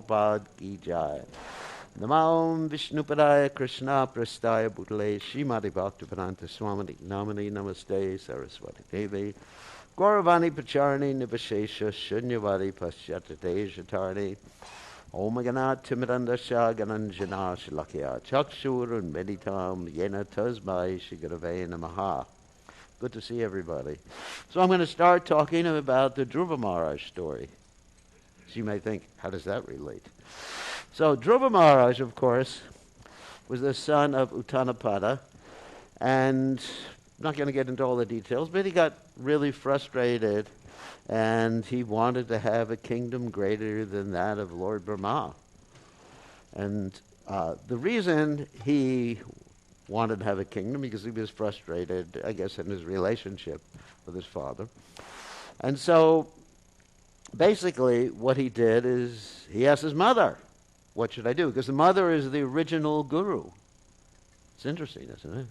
Prabhupada ki jai. Namo Vishnupadaya Krishna Prastaya Bhutale Srimati Bhaktivedanta Swamini Namani Namaste Saraswati Devi Gauravani Pacharani Nivashesha Shunyavadi Paschyatate Jatarni Om Ganat Timidandasha Gananjana Shalakya Chakshur and Meditam Yena Tasmai Shigarave Namaha. Good to see everybody. So I'm going to start talking about the Druvamara story. So you may think, how does that relate? So Druvamara Maharaj, of course, was the son of Uttanapada, and I'm not going to get into all the details, but he got really frustrated, and he wanted to have a kingdom greater than that of Lord Brahma. And the reason he wanted to have a kingdom, because he was frustrated, I guess, in his relationship with his father. And so basically what he did is he asked his mother, what should I do? Because the mother is the original guru. It's interesting, isn't it?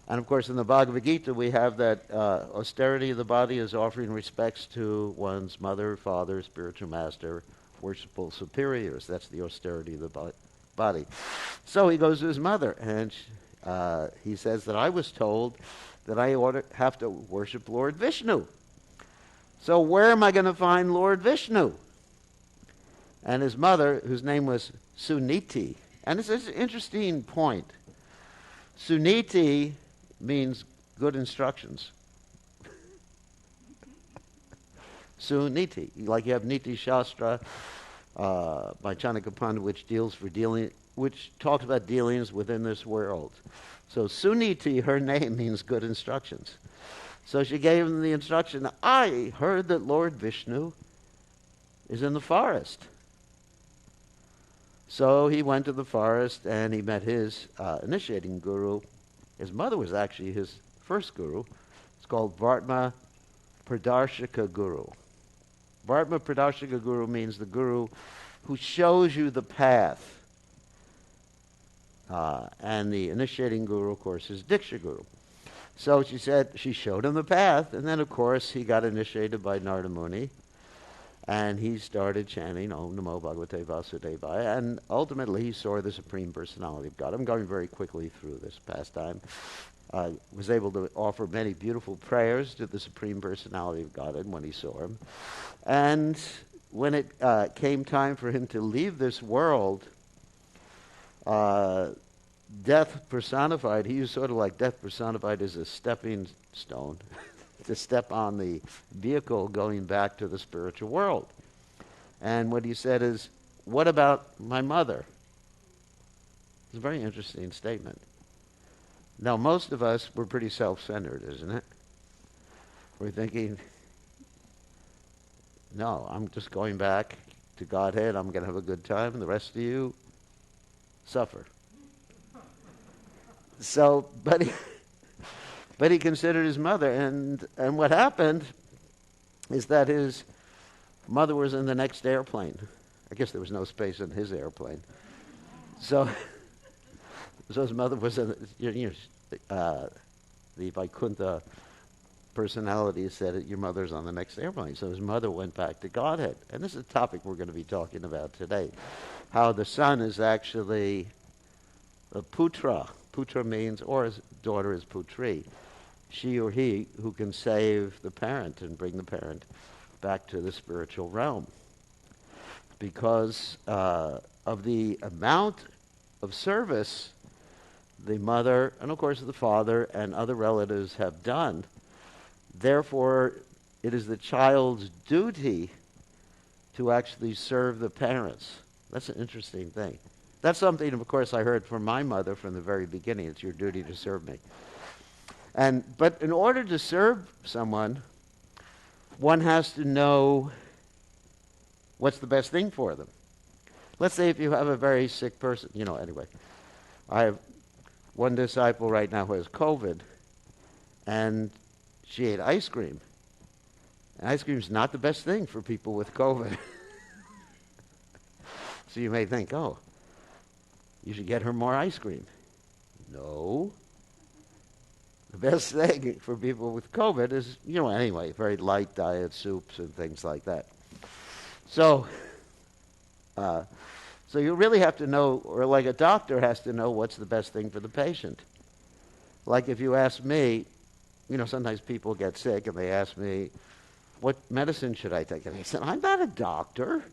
And of course in the Bhagavad Gita we have that austerity of the body is offering respects to one's mother, father, spiritual master, worshipful superiors. That's the austerity of the body. So he goes to his mother and he says that I was told that I have to worship Lord Vishnu. So where am I going to find Lord Vishnu? And his mother, whose name was Suniti, and it's an interesting point. Suniti means good instructions. Suniti, like you have Niti Shastra by Chanakya Pandit, which talks about dealings within this world. So Suniti, her name means good instructions. So she gave him the instruction. I heard that Lord Vishnu is in the forest. So he went to the forest and he met his initiating guru. His mother was actually his first guru. It's called Vartma Pradarshika Guru. Vartma Pradarshika Guru means the guru who shows you the path. And the initiating guru, of course, is Diksha Guru. So she said she showed him the path, and then, of course, he got initiated by Narada Muni, and he started chanting Om Namo Bhagavate Vasudevaya, and ultimately he saw the Supreme Personality of God. I'm going very quickly through this pastime. Was able to offer many beautiful prayers to the Supreme Personality of God when he saw him. And when it came time for him to leave this world, death personified, he was sort of like death personified as a stepping stone to step on the vehicle going back to the spiritual world. And what he said is, what about my mother? It's a very interesting statement. Now, most of us, we're pretty self-centered, isn't it? We're thinking, no, I'm just going back to Godhead, I'm going to have a good time, and the rest of you suffer. So, but he considered his mother, and what happened is that his mother was in the next airplane. I guess there was no space in his airplane. So his mother was in the Vaikuntha personality said, your mother's on the next airplane. So his mother went back to Godhead. And this is a topic we're going to be talking about today. How the son is actually a putra. Putra means, or his daughter is putri. She or he who can save the parent and bring the parent back to the spiritual realm. Because of the amount of service the mother, and of course the father, and other relatives have done, therefore it is the child's duty to actually serve the parents. That's an interesting thing. That's something, of course, I heard from my mother from the very beginning. It's your duty to serve me. But in order to serve someone, one has to know what's the best thing for them. Let's say if you have a very sick person, anyway. I have one disciple right now who has COVID, and she ate ice cream. And ice cream is not the best thing for people with COVID. So you may think, oh, you should get her more ice cream. No. The best thing for people with COVID is, anyway, very light diet, soups and things like that. So So you really have to know, or like a doctor has to know what's the best thing for the patient. Like if you ask me, sometimes people get sick and they ask me, what medicine should I take? And I said, I'm not a doctor.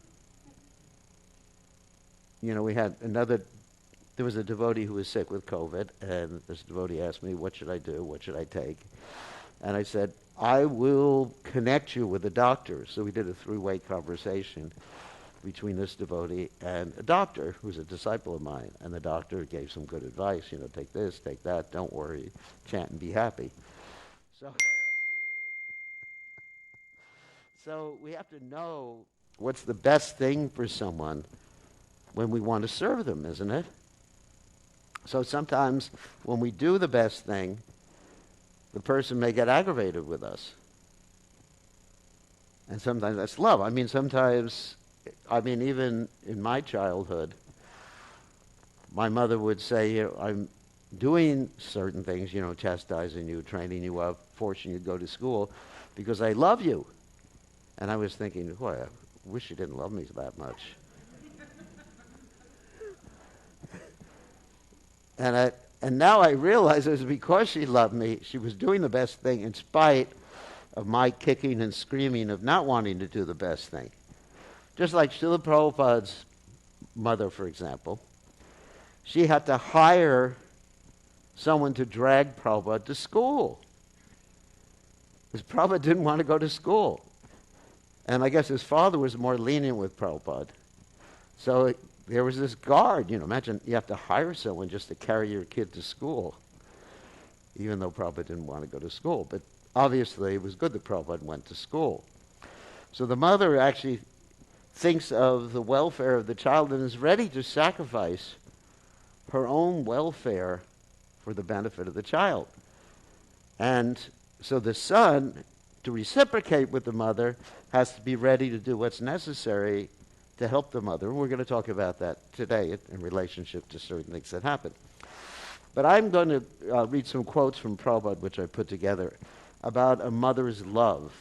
There was a devotee who was sick with COVID, and this devotee asked me, what should I do? What should I take? And I said, I will connect you with a doctor. So we did a 3-way conversation between this devotee and a doctor who's a disciple of mine. And the doctor gave some good advice, take this, take that, don't worry, chant and be happy. So we have to know what's the best thing for someone when we want to serve them, isn't it? So sometimes when we do the best thing, the person may get aggravated with us. And sometimes that's love. Even in my childhood, my mother would say, I'm doing certain things, chastising you, training you up, forcing you to go to school, because I love you. And I was thinking, boy, I wish you didn't love me that much. And now I realize it was because she loved me. She was doing the best thing in spite of my kicking and screaming of not wanting to do the best thing. Just like Srila Prabhupada's mother, for example. She had to hire someone to drag Prabhupada to school, because Prabhupada didn't want to go to school. And I guess his father was more lenient with Prabhupada. So there was this guard. Imagine you have to hire someone just to carry your kid to school, even though Prabhupada didn't want to go to school. But obviously it was good that Prabhupada went to school. So the mother actually thinks of the welfare of the child and is ready to sacrifice her own welfare for the benefit of the child. And so the son, to reciprocate with the mother, has to be ready to do what's necessary to help the mother. And we're going to talk about that today in relationship to certain things that happen. But I'm going to read some quotes from Prabhupada, which I put together, about a mother's love.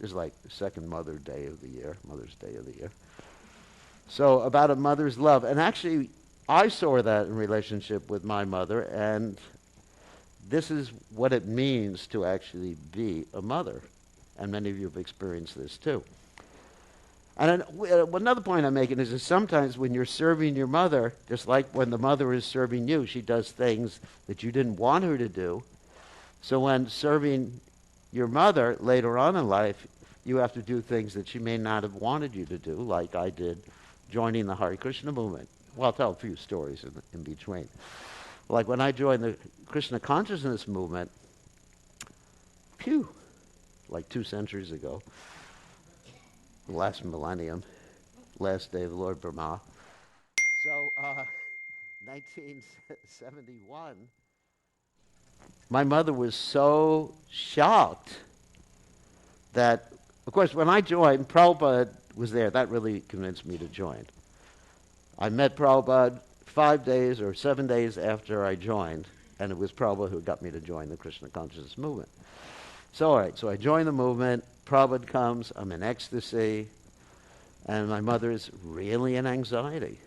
It's like the second Mother's Day of the year. So about a mother's love. And actually, I saw that in relationship with my mother, and this is what it means to actually be a mother. And many of you have experienced this too. And another point I'm making is that sometimes when you're serving your mother, just like when the mother is serving you, she does things that you didn't want her to do. So when serving your mother later on in life, you have to do things that she may not have wanted you to do, like I did joining the Hare Krishna movement. Well, I'll tell a few stories in between. Like when I joined the Krishna consciousness movement, like 2 centuries ago, the last millennium, last day of the Lord Brahma. So, 1971, my mother was so shocked that, of course, when I joined, Prabhupada was there. That really convinced me to join. I met Prabhupada 5 days or 7 days after I joined, and it was Prabhupada who got me to join the Krishna consciousness movement. So, all right, so I joined the movement. Prabhupada comes, I'm in ecstasy, and my mother is really in anxiety.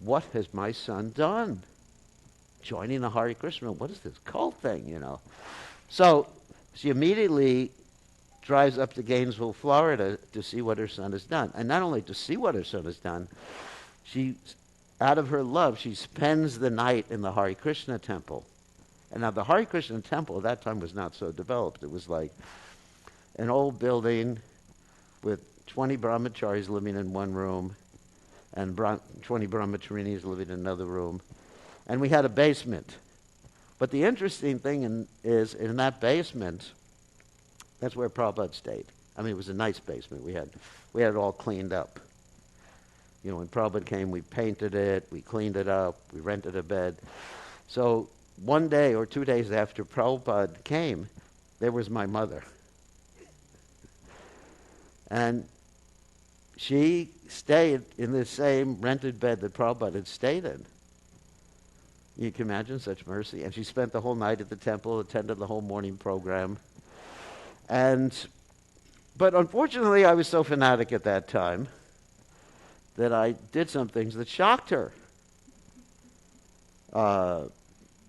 What has my son done? Joining the Hare Krishna, what is this cult thing, So she immediately drives up to Gainesville, Florida to see what her son has done. And not only to see what her son has done, she, out of her love, she spends the night in the Hare Krishna temple. And now the Hare Krishna temple at that time was not so developed. It was like an old building with 20 brahmacharis living in one room and 20 brahmacharinis living in another room. And we had a basement. But the interesting thing is in that basement, that's where Prabhupada stayed. I mean, it was a nice basement. We had it all cleaned up. When Prabhupada came, we painted it, we cleaned it up, we rented a bed. So 1 day or 2 days after Prabhupada came, there was my mother. And she stayed in the same rented bed that Prabhupada had stayed in. You can imagine such mercy. And she spent the whole night at the temple, attended the whole morning program. But unfortunately, I was so fanatic at that time that I did some things that shocked her.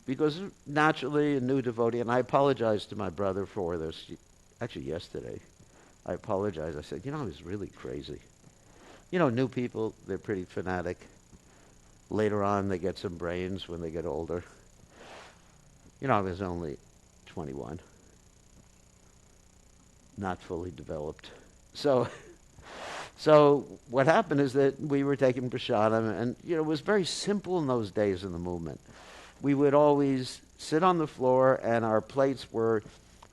Because naturally a new devotee, and I apologized to my brother for this, actually yesterday. I apologized. I said, I was really crazy. New people, they're pretty fanatic. Later on, they get some brains when they get older. I was only 21, not fully developed. So what happened is that we were taking prasadam, and it was very simple in those days in the movement. We would always sit on the floor, and our plates were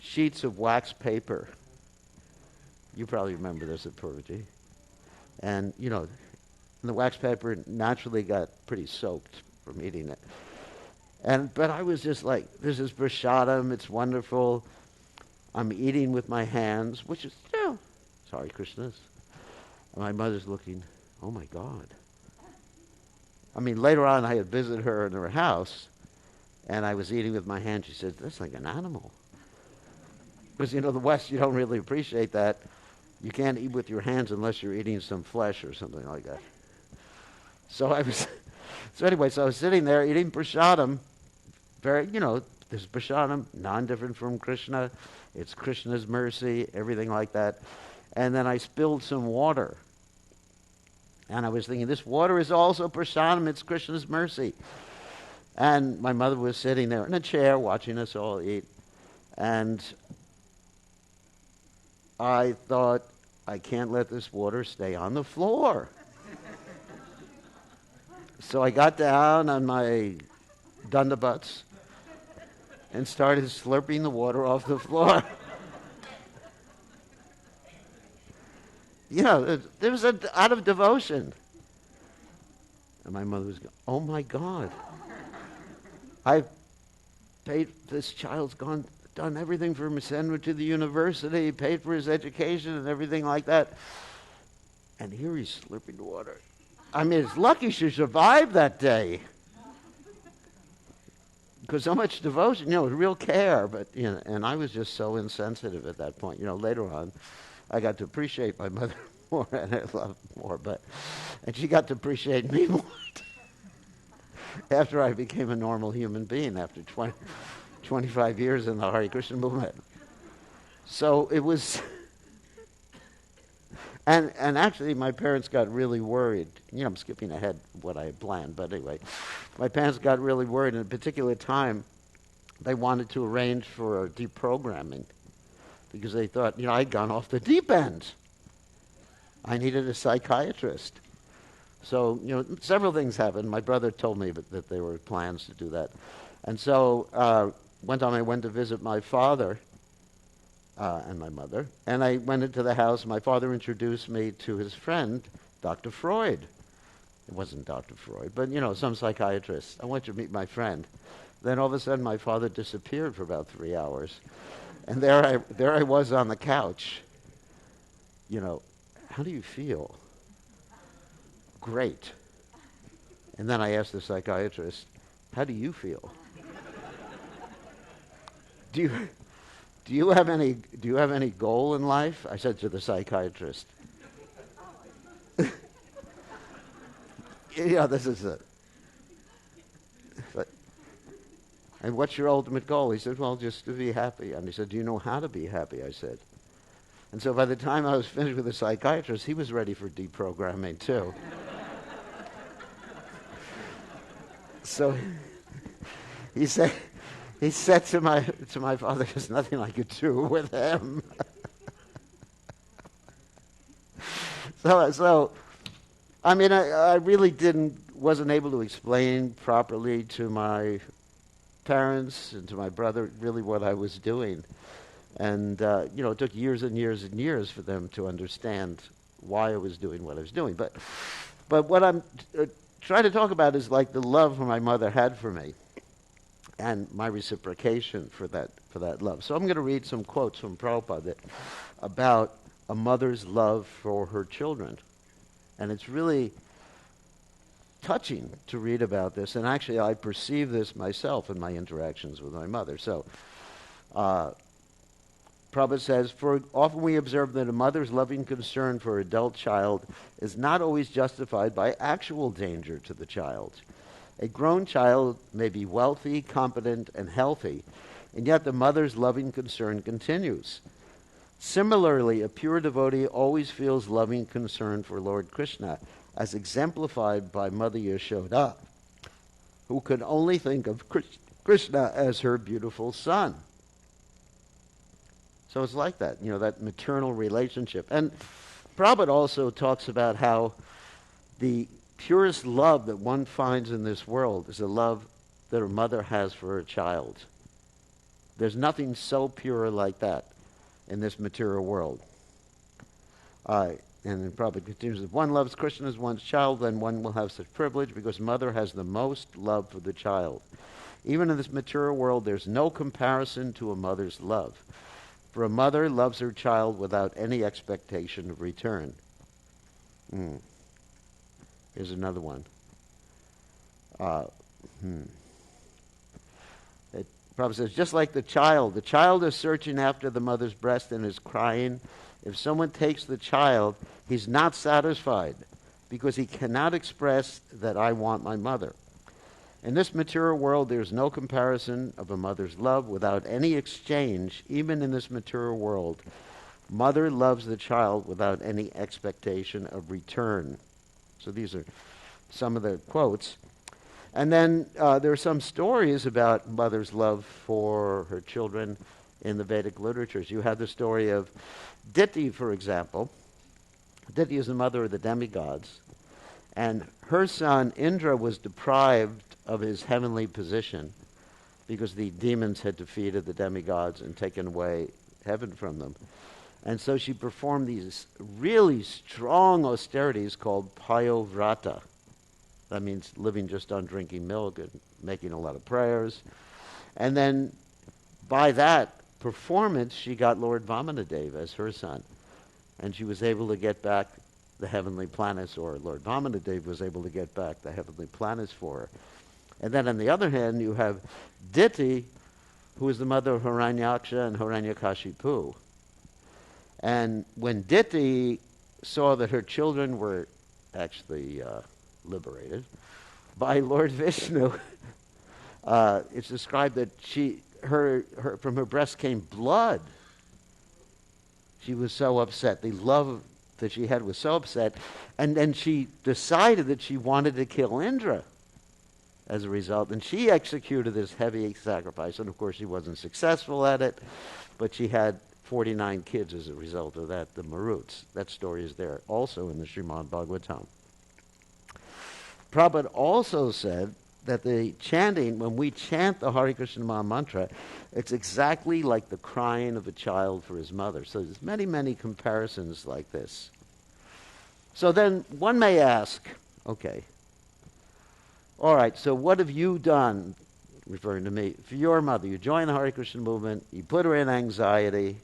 sheets of wax paper. You probably remember this at Purvati. And, the wax paper naturally got pretty soaked from eating it. But I was just like, this is prasadam, it's wonderful. I'm eating with my hands, which is, sorry, Krishnas. And my mother's looking, oh my God. Later on I had visited her in her house, and I was eating with my hands. She said, that's like an animal. Because, the West, you don't really appreciate that. You can't eat with your hands unless you're eating some flesh or something like that. So I was sitting there eating prasadam. Very, this prasadam, non-different from Krishna. It's Krishna's mercy, everything like that. And then I spilled some water. And I was thinking, this water is also prasadam, it's Krishna's mercy. And my mother was sitting there in a chair watching us all eat. And I thought, I can't let this water stay on the floor. So I got down on my dundabutts and started slurping the water off the floor. There was out of devotion. And my mother was going, oh my God. I've paid, this child's done everything for him, sent him to the university, paid for his education and everything like that. And here he's slurping the water. It's lucky she survived that day. Because so much devotion, real care. But, and I was just so insensitive at that point. Later on, I got to appreciate my mother more and I loved more. And she got to appreciate me more after I became a normal human being after 25 years in the Hare Krishna movement. So it was... And actually, my parents got really worried. I'm skipping ahead what I had planned, but anyway. My parents got really worried. At a particular time, they wanted to arrange for deprogramming because they thought, I'd gone off the deep end. I needed a psychiatrist. So, several things happened. My brother told me that there were plans to do that. And so one time I went to visit my father and my mother, and I went into the house. My father introduced me to his friend, Dr. Freud. It wasn't Dr. Freud, but, some psychiatrist. I want you to meet my friend. Then all of a sudden, my father disappeared for about 3 hours. And there I was on the couch. How do you feel? Great. And then I asked the psychiatrist, how do you feel? Do you have any goal in life? I said to the psychiatrist. This is it. And what's your ultimate goal? He said, well, just to be happy. And he said, do you know how to be happy? I said. And so by the time I was finished with the psychiatrist, he was ready for deprogramming too. So he said to my father, there's nothing I could do with him. So I really wasn't able to explain properly to my parents and to my brother really what I was doing. And, it took years and years and years for them to understand why I was doing what I was doing. But what I'm trying to talk about is like the love my mother had for me and my reciprocation for that love. So I'm going to read some quotes from Prabhupada about a mother's love for her children. And it's really touching to read about this. And actually, I perceive this myself in my interactions with my mother. So, Prabhupada says, for often we observe that a mother's loving concern for her adult child is not always justified by actual danger to the child. A grown child may be wealthy, competent, and healthy, and yet the mother's loving concern continues. Similarly, a pure devotee always feels loving concern for Lord Krishna, as exemplified by Mother Yashoda, who could only think of Krishna as her beautiful son. So it's like that, that maternal relationship. And Prabhupada also talks about how the purest love that one finds in this world is the love that a mother has for her child. There's nothing so pure like that in this material world. And then Prabhupada continues, if one loves Krishna as one's child, then one will have such privilege because mother has the most love for the child. Even in this material world, there's no comparison to a mother's love. For a mother loves her child without any expectation of return. Here's another one. Prabhupada says, just like the child is searching after the mother's breast and is crying. If someone takes the child, he's not satisfied because he cannot express that I want my mother. In this material world, there's no comparison of a mother's love without any exchange. Even in this material world, mother loves the child without any expectation of return. So these are some of the quotes. And then there are some stories about mother's love for her children in the Vedic literatures. You have the story of Diti, for example. Diti is the mother of the demigods. And her son Indra was deprived of his heavenly position because the demons had defeated the demigods and taken away heaven from them. And so she performed these really strong austerities called payovrata. That means living just on drinking milk and making a lot of prayers. And then by that performance, she got Lord Vamanadeva as her son. And she was able to get back the heavenly planets, or Lord Vamanadeva was able to get back the heavenly planets for her. And then on the other hand, you have Diti, who is the mother of Hiranyaksha and Hiranyakashipu. And when Diti saw that her children were actually liberated by Lord Vishnu, it's described that from her breast came blood. She was so upset. The love that she had was so upset. And then she decided that she wanted to kill Indra as a result. And she executed this heavy sacrifice. And of course, she wasn't successful at it. But she had 49 kids as a result of that, the Maruts. That story is there also in the Srimad Bhagavatam. Prabhupada also said that the chanting, when we chant the Hare Krishna Maha Mantra, it's exactly like the crying of a child for his mother. So there's many, many comparisons like this. So then one may ask, okay, all right, so what have you done, referring to me, for your mother? You joined the Hare Krishna movement, you put her in anxiety,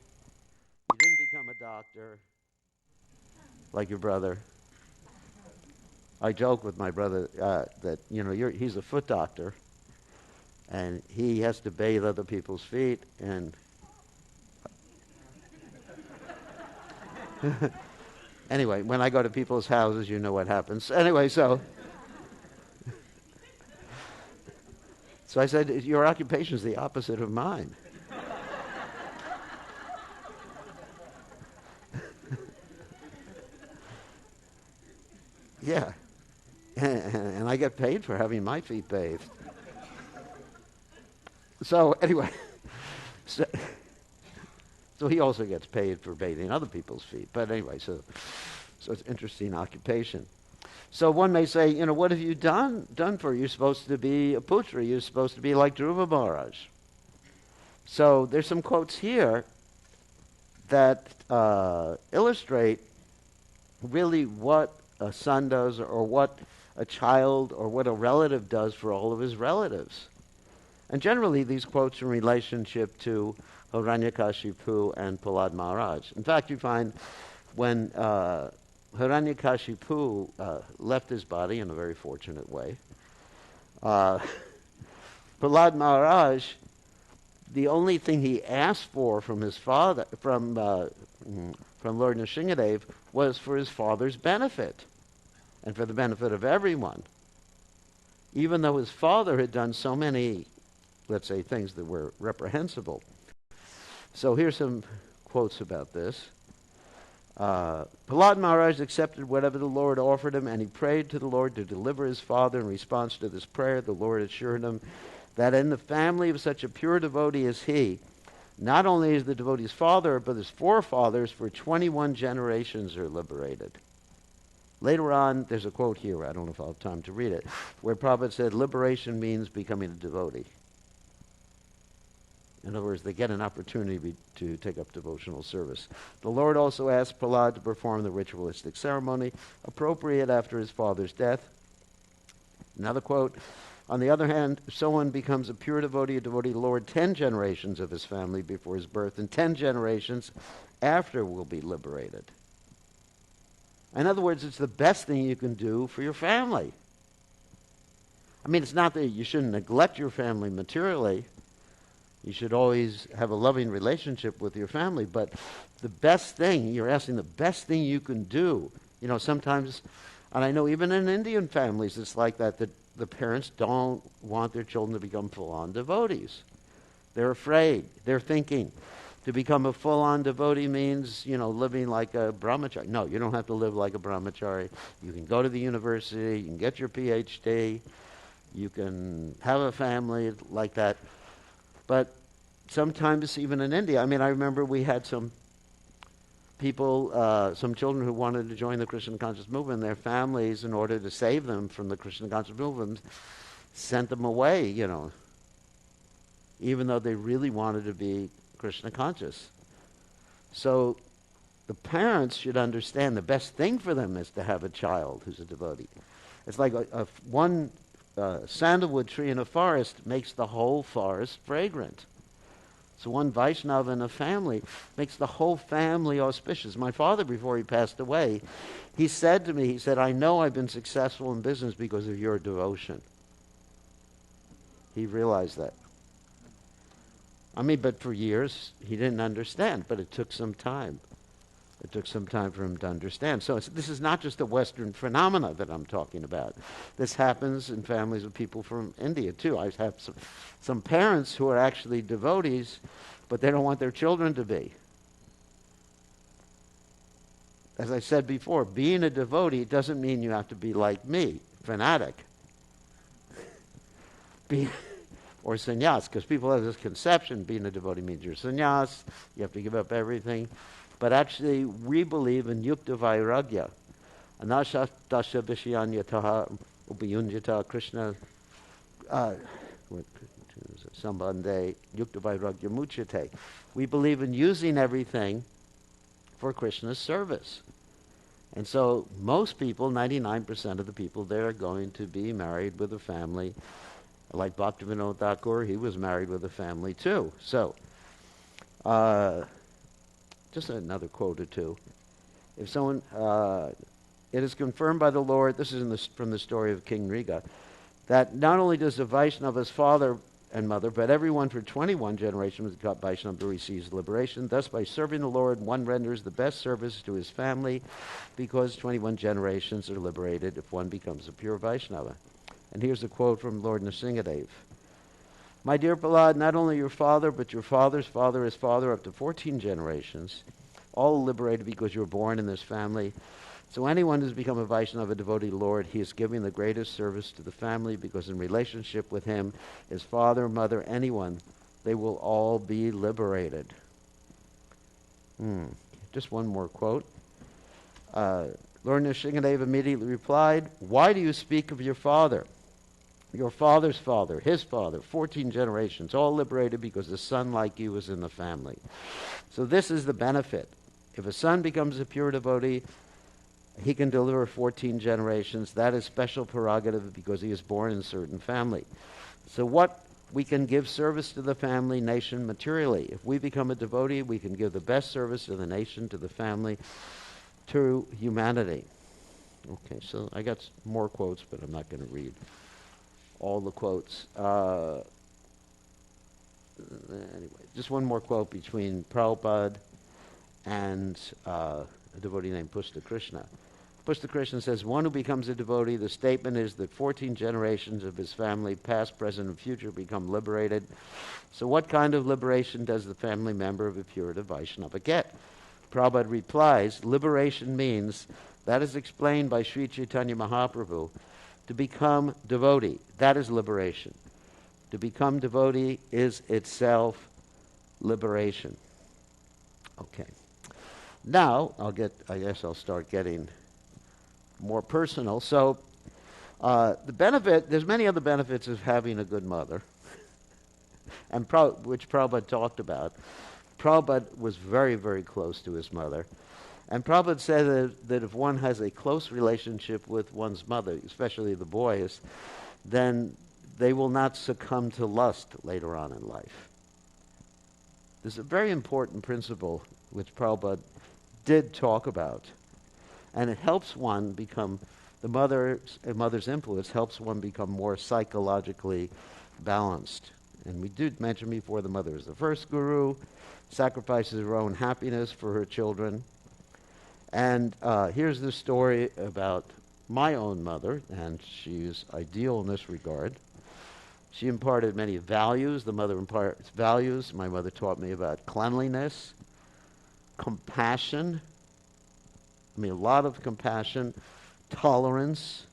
you didn't become a doctor like your brother. I joke with my brother that, he's a foot doctor, and he has to bathe other people's feet, and anyway, when I go to people's houses, you know what happens. Anyway, so I said, your occupation is the opposite of mine. Yeah. And I get paid for having my feet bathed. So anyway, so he also gets paid for bathing other people's feet. But anyway, so it's an interesting occupation. So one may say, what have you done for her? You're supposed to be a putra. You're supposed to be like Druvamara Maharaj. So there's some quotes here that illustrate really what a son does, or what a child or what a relative does for all of his relatives. And generally these quotes are in relationship to Hiranyakashipu and Prahlad Maharaj. In fact, you find when Hiranyakashipu left his body in a very fortunate way, Prahlad Maharaj the only thing he asked for from his father, from Lord Nrsingadev, was for his father's benefit and for the benefit of everyone. Even though his father had done so many, let's say, things that were reprehensible. So here's some quotes about this. Prahlad Maharaj accepted whatever the Lord offered him, and he prayed to the Lord to deliver his father. In response to this prayer, the Lord assured him that in the family of such a pure devotee as he, not only is the devotee's father, but his forefathers for 21 generations are liberated. Later on, there's a quote here, I don't know if I'll have time to read it, where Prabhupada said, liberation means becoming a devotee. In other words, they get an opportunity to take up devotional service. The Lord also asked Prahlad to perform the ritualistic ceremony appropriate after his father's death. Another quote, on the other hand, if someone becomes a devotee of the Lord, 10 generations of his family before his birth and 10 generations after will be liberated. In other words, it's the best thing you can do for your family. I mean, it's not that you shouldn't neglect your family materially. You should always have a loving relationship with your family, but the best thing, you're asking the best thing you can do. You know, sometimes, and I know even in Indian families, it's like that the parents don't want their children to become full-on devotees. They're afraid. They're thinking to become a full-on devotee means, you know, living like a brahmachari. No, you don't have to live like a brahmachari. You can go to the university, you can get your PhD, you can have a family like that. But sometimes, even in India, I mean, I remember we had some people, some children who wanted to join the Krishna conscious movement. Their families, in order to save them from the Krishna conscious movement, sent them away, you know, even though they really wanted to be Krishna conscious. So the parents should understand the best thing for them is to have a child who's a devotee. It's like one sandalwood tree in a forest makes the whole forest fragrant. So one Vaishnava in a family makes the whole family auspicious. My father, before he passed away, he said to me, he said, I know I've been successful in business because of your devotion. He realized that. I mean, but for years, he didn't understand, but it took some time. It took some time for him to understand. So this is not just a Western phenomena that I'm talking about. This happens in families of people from India, too. I have some parents who are actually devotees, but they don't want their children to be. As I said before, being a devotee doesn't mean you have to be like me, fanatic. Or sannyas, because people have this conception, being a devotee means you're sannyas, you have to give up everything. But actually, we believe in yukta vairagya. Anasha dasha vishayanyataha upayunjata Krishna sambandhe yukta vairagya muchate. We believe in using everything for Krishna's service. And so most people, 99% of the people there, are going to be married with a family. Like Bhaktivinoda Thakur, he was married with a family too. So, just another quote or two. If someone, it is confirmed by the Lord, this is from the story of King Riga, that not only does the Vaishnava's father and mother, but everyone for 21 generations got Vaishnava receives liberation. Thus, by serving the Lord, one renders the best service to his family because 21 generations are liberated if one becomes a pure Vaishnava. And here's a quote from Lord Nrsingadev. My dear Prahlad, not only your father, but your father's father, his father, up to 14 generations, all liberated because you were born in this family. So anyone who's become a Vaishnava devotee Lord, he is giving the greatest service to the family because in relationship with him, his father, mother, anyone, they will all be liberated. Just one more quote. Lord Nrsingadev immediately replied, why do you speak of your father? Your father's father, his father, 14 generations, all liberated because a son like you is in the family. So this is the benefit. If a son becomes a pure devotee, he can deliver 14 generations. That is special prerogative because he is born in a certain family. So what we can give service to the family, nation, materially. If we become a devotee, we can give the best service to the nation, to the family, to humanity. Okay, so I got more quotes, but I'm not going to read all the quotes. anyway, just one more quote between Prabhupada and a devotee named Pushta Krishna. Pushta Krishna says, one who becomes a devotee, the statement is that 14 generations of his family, past, present, and future, become liberated. So what kind of liberation does the family member of a pure Vaishnava get? Prabhupada replies, liberation means, that is explained by Sri Chaitanya Mahaprabhu, to become devotee. That is liberation. To become devotee is itself liberation. Okay. Now, I guess I'll start getting more personal. So, there's many other benefits of having a good mother, and which Prabhupada talked about. Prabhupada was very, very close to his mother. And Prabhupada said that if one has a close relationship with one's mother, especially the boys, then they will not succumb to lust later on in life. There's a very important principle which Prabhupada did talk about. And it helps one become, a mother's influence helps one become more psychologically balanced. And we did mention before the mother is the first guru, sacrifices her own happiness for her children. And here's the story about my own mother, and she's ideal in this regard. She imparted many values. The mother imparts values. My mother taught me about cleanliness, compassion. A lot of compassion, tolerance,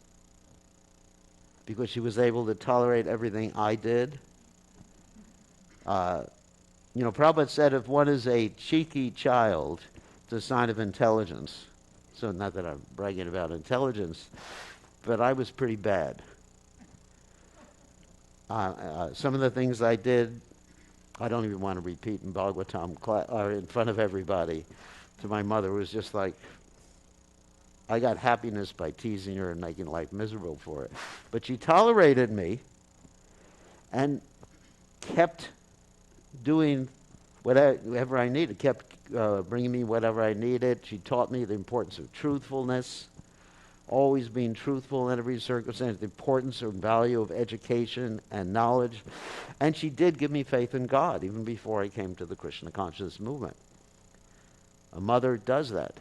because she was able to tolerate everything I did. Prabhupada said if one is a cheeky child, it's a sign of intelligence. So not that I'm bragging about intelligence, but I was pretty bad. Some of the things I did, I don't even want to repeat in Bhagavatam or in front of everybody. To my mother, it was just like, I got happiness by teasing her and making life miserable for her. But she tolerated me and kept doing whatever I needed, kept bringing me whatever I needed. She taught me the importance of truthfulness, always being truthful in every circumstance, the importance and value of education and knowledge. And she did give me faith in God, even before I came to the Krishna consciousness movement. A mother does that.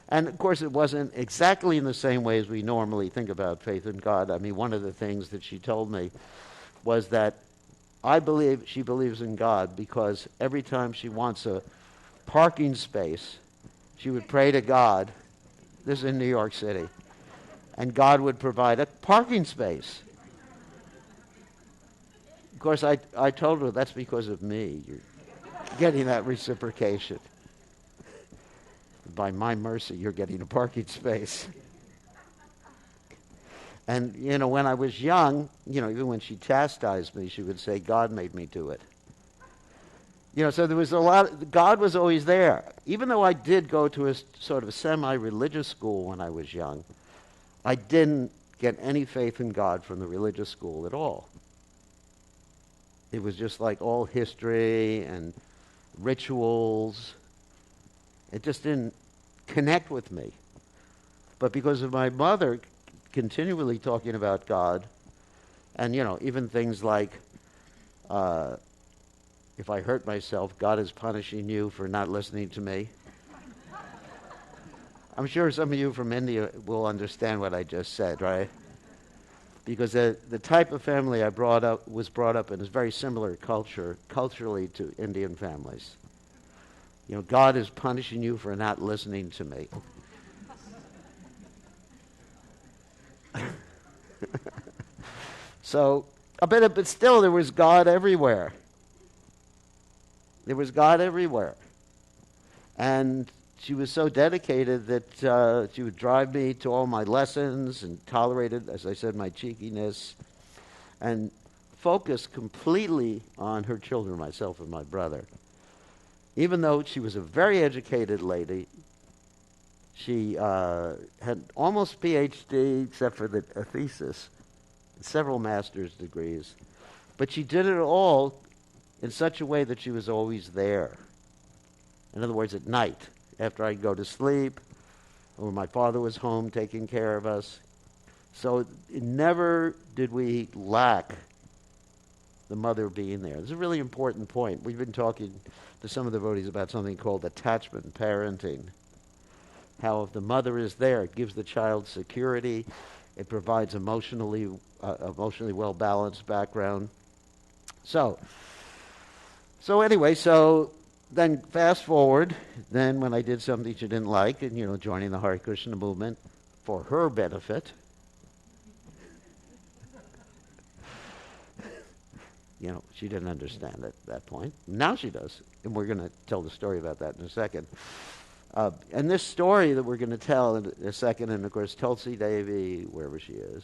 And, of course, it wasn't exactly in the same way as we normally think about faith in God. One of the things that she told me was that I believe she believes in God because every time she wants a parking space, she would pray to God. This is in New York City. And God would provide a parking space. Of course, I told her that's because of me. You're getting that reciprocation. By my mercy, you're getting a parking space. And, when I was young, even when she chastised me, she would say, God made me do it. So there was God was always there. Even though I did go to a sort of semi-religious school when I was young, I didn't get any faith in God from the religious school at all. It was just like all history and rituals. It just didn't connect with me. But because of my mother continually talking about God, and, even things like, if I hurt myself, God is punishing you for not listening to me. I'm sure some of you from India will understand what I just said, right? Because the type of family I was brought up in is very similar culturally to Indian families. God is punishing you for not listening to me. So, but still, there was God everywhere. There was God everywhere. And she was so dedicated that she would drive me to all my lessons and tolerated, as I said, my cheekiness, and focused completely on her children, myself and my brother. Even though she was a very educated lady, she had almost PhD, except for a thesis, several master's degrees. But she did it all in such a way that she was always there. In other words, at night, after I'd go to sleep, or my father was home taking care of us. So never did we lack the mother being there. This is a really important point. We've been talking to some of the devotees about something called attachment parenting. How if the mother is there, it gives the child security, it provides emotionally well-balanced background. So anyway, then fast forward, then when I did something she didn't like, and joining the Hare Krishna movement for her benefit, she didn't understand at that point. Now she does, and we're going to tell the story about that in a second. And this story that we're going to tell in a second, and of course Tulsi Devi, wherever she is,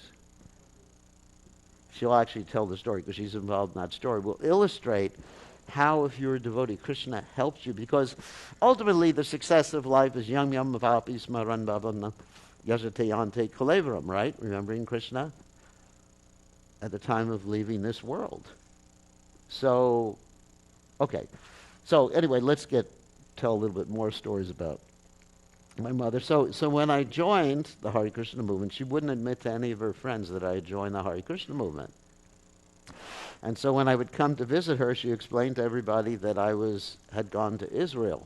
she'll actually tell the story because she's involved in that story, will illustrate how, if you're a devotee, Krishna helps you, because ultimately the success of life is yam yam vapi smaran bhavana yajate ante kalevaram, right? Remembering Krishna at the time of leaving this world. So, okay. So anyway, let's tell a little bit more stories about my mother. So when I joined the Hare Krishna movement, she wouldn't admit to any of her friends that I had joined the Hare Krishna movement. And so when I would come to visit her, she explained to everybody that I had gone to Israel,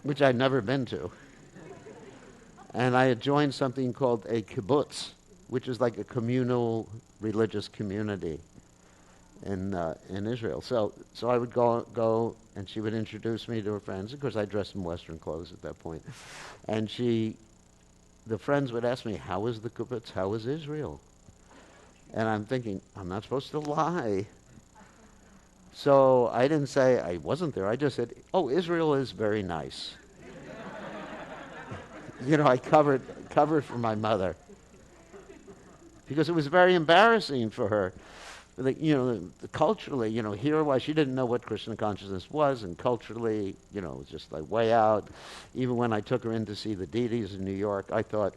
which I'd never been to. And I had joined something called a kibbutz, which is like a communal religious community in Israel. So I would go, and she would introduce me to her friends. Of course, I dressed in Western clothes at that point. And the friends would ask me, how is the kibbutz? How is Israel? And I'm thinking, I'm not supposed to lie. So I didn't say I wasn't there. I just said, oh, Israel is very nice. I covered for my mother. Because it was very embarrassing for her. Culturally, here was, she didn't know what Krishna consciousness was, and culturally, it was just like way out. Even when I took her in to see the deities in New York, I thought,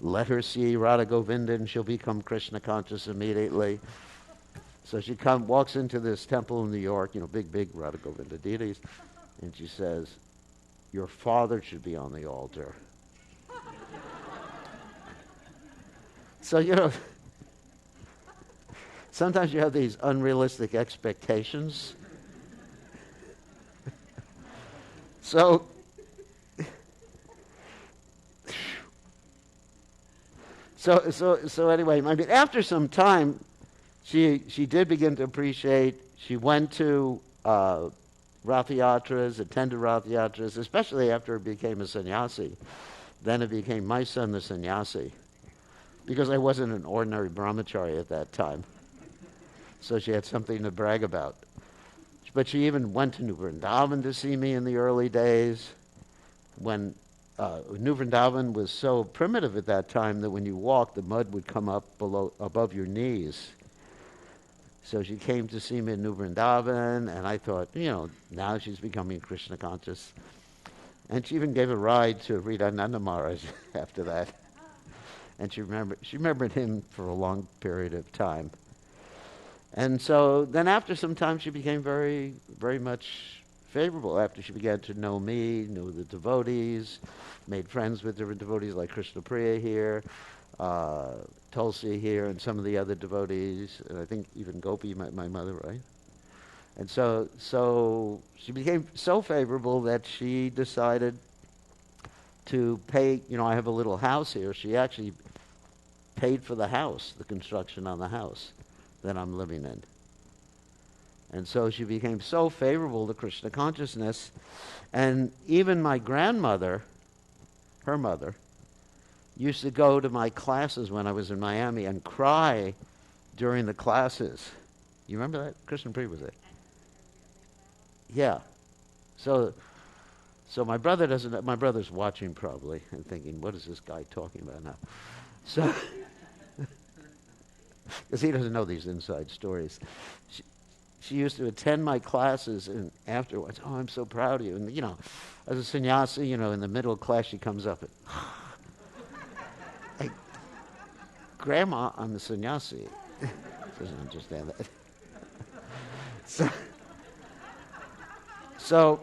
let her see Radha Govinda and she'll become Krishna conscious immediately. So she walks into this temple in New York, big Radha Govinda deities, and she says, your father should be on the altar. So, sometimes you have these unrealistic expectations. So anyway, after some time, she did begin to appreciate. She went to Rath Yatras, attended Rath Yatras, especially after it became a sannyasi. Then it became my son, the sannyasi, because I wasn't an ordinary brahmachari at that time. So she had something to brag about. But she even went to New Vrindavan to see me in the early days, when New Vrindavan was so primitive at that time that when you walked, the mud would come up above your knees. So she came to see me in New Vrindavan, and I thought, now she's becoming Krishna conscious. And she even gave a ride to Nanda Maharaj after that. And she remembered him for a long period of time. And so then after some time, she became very, very much favorable. After she began to know me, knew the devotees, made friends with different devotees like Krishna Priya here, Tulsi here, and some of the other devotees, and I think even Gopi, my mother, right? And so she became so favorable that she decided to pay, I have a little house here. She actually paid for the house, the construction on the house that I'm living in. And so she became so favorable to Krishna consciousness. And even my grandmother, her mother, used to go to my classes when I was in Miami and cry during the classes. You remember that? Krishna Priya was there. Yeah. So my brother doesn't, my brother's watching probably and thinking, what is this guy talking about now? So, because he doesn't know these inside stories. She used to attend my classes, and afterwards, oh, I'm so proud of you. And, as a sannyasi, in the middle of class, she comes up and, hey, Grandma, I'm a sannyasi. Doesn't understand that. So,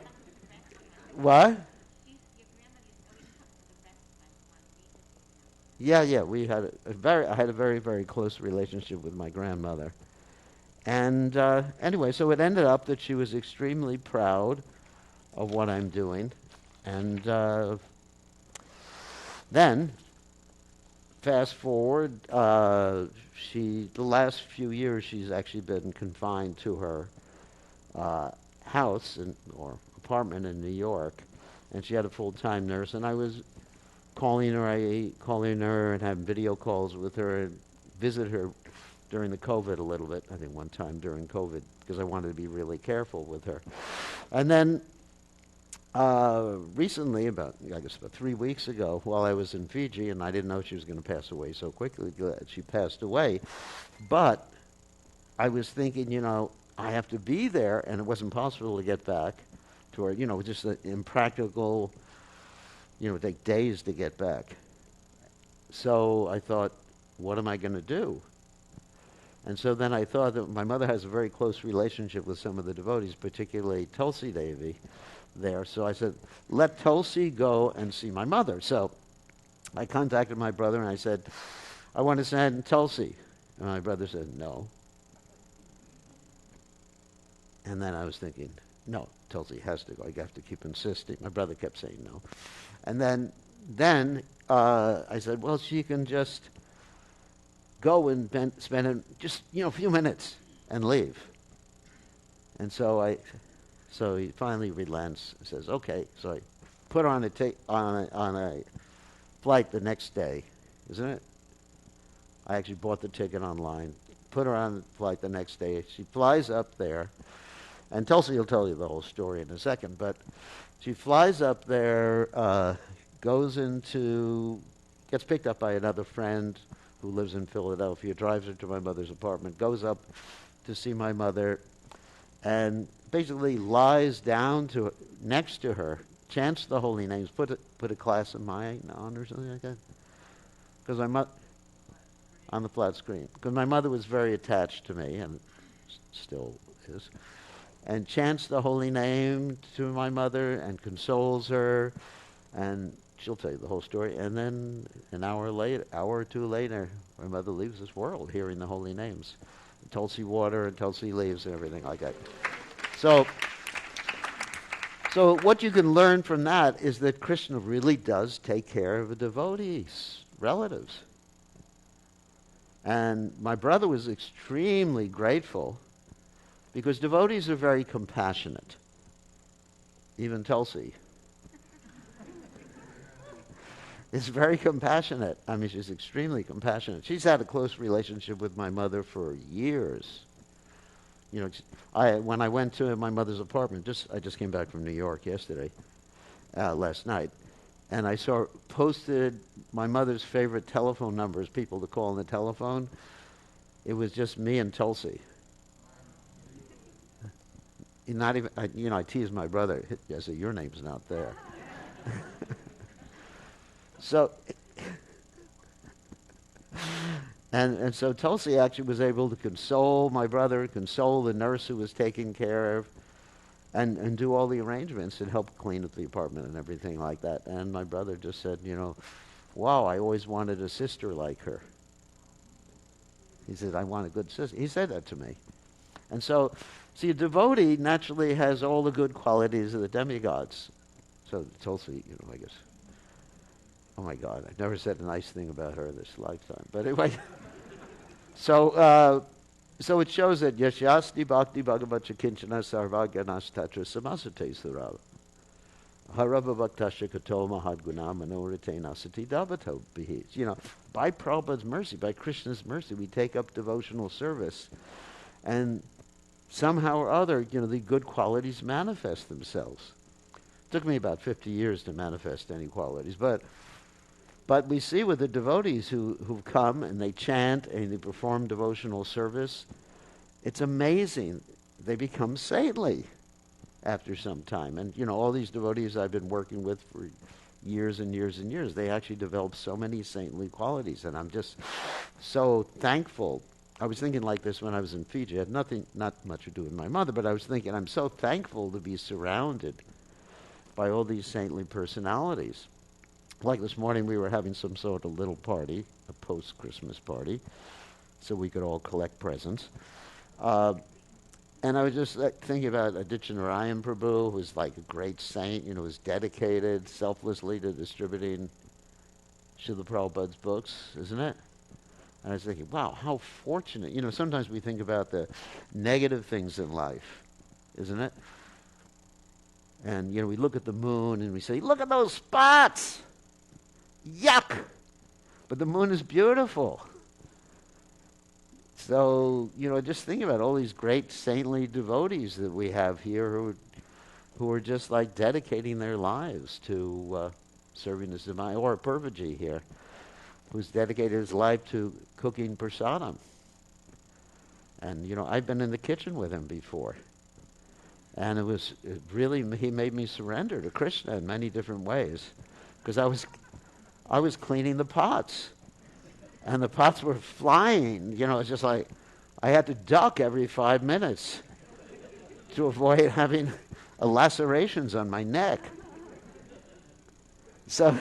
what? Yeah, we had I had a very, very close relationship with my grandmother. And anyway, so it ended up that she was extremely proud of what I'm doing. And then, fast forward, the last few years, she's actually been confined to her house or apartment in New York, and she had a full-time nurse. And I was calling her and having video calls with her and visit her during the COVID a little bit. I think one time during COVID, because I wanted to be really careful with her. And then recently, about 3 weeks ago, while I was in Fiji, and I didn't know she was going to pass away so quickly, she passed away. But I was thinking, I have to be there, and it wasn't possible to get back to her. Just impractical. It would take days to get back. So I thought, what am I going to do? And so then I thought that my mother has a very close relationship with some of the devotees, particularly Tulsi Devi there. So I said, let Tulsi go and see my mother. So I contacted my brother and I said, I want to send Tulsi. And my brother said, no. And then I was thinking, no, Tulsi has to go. I have to keep insisting. My brother kept saying no. And then I said, well, she can just go and spend just a few minutes and leave. And so he finally relents and says, okay. So I put her on a flight the next day, isn't it? I actually bought the ticket online, put her on the flight the next day. She flies up there, and Tulsi will tell you the whole story in a second, but she flies up there, gets picked up by another friend who lives in Philadelphia, drives her to my mother's apartment, goes up to see my mother, and basically lies down next to her, chants the holy names, put a glass of wine on or something like that. Because on the flat screen. Because my mother was very attached to me, and still is, and chants the holy name to my mother and consoles her, and she'll tell you the whole story. And then an hour or two later, my mother leaves this world hearing the holy names. Tulsi water and Tulsi leaves and everything like that. So what you can learn from that is that Krishna really does take care of the devotees' relatives. And my brother was extremely grateful because devotees are very compassionate. Even Tulsi is very compassionate. I mean, she's extremely compassionate. She's had a close relationship with my mother for years. When I went to my mother's apartment, I just came back from New York last night, and I saw posted my mother's favorite telephone numbers, people to call on the telephone. It was just me and Tulsi. Not even, I teased my brother. I said, your name's not there. So, and so Tulsi actually was able to console my brother, console the nurse who was taking care of, and do all the arrangements and help clean up the apartment and everything like that. And my brother just said, wow, I always wanted a sister like her. He said, I want a good sister. He said that to me. And so, see, a devotee naturally has all the good qualities of the demigods. So Tulsi, I guess. Oh my God, I've never said a nice thing about her this lifetime. But anyway, so it shows that Yashyasti Bhakti Bhagavacha Kinchana Sarvaganas Tatra Samasate Surava. Harava Bhaktasha Kato Mahadguna Manorite Nasati Davato Bihi. By Prabhupada's mercy, by Krishna's mercy, we take up devotional service. And somehow or other, the good qualities manifest themselves. It took me about 50 years to manifest any qualities, but we see with the devotees who've come and they chant and they perform devotional service, it's amazing. They become saintly after some time. And, all these devotees I've been working with for years and years and years, they actually develop so many saintly qualities. And I'm just so thankful. I was thinking like this when I was in Fiji. It had not much to do with my mother, but I was thinking I'm so thankful to be surrounded by all these saintly personalities. Like this morning, we were having some sort of little party, a post-Christmas party, so we could all collect presents. Uh, and I was just thinking about Aditya Narayan Prabhu, who was like a great saint, was dedicated selflessly to distributing Srila Prabhupada's books, isn't it? And I was thinking, wow, how fortunate. Sometimes we think about the negative things in life, isn't it? And, we look at the moon and we say, look at those spots! Yuck! But the moon is beautiful. So, just think about all these great saintly devotees that we have here who are just like dedicating their lives to serving this divine, or Purvaji here, who's dedicated his life to cooking prasadam. And, I've been in the kitchen with him before. And he made me surrender to Krishna in many different ways. Because I was cleaning the pots. And the pots were flying. It's just like I had to duck every 5 minutes to avoid having lacerations on my neck. So,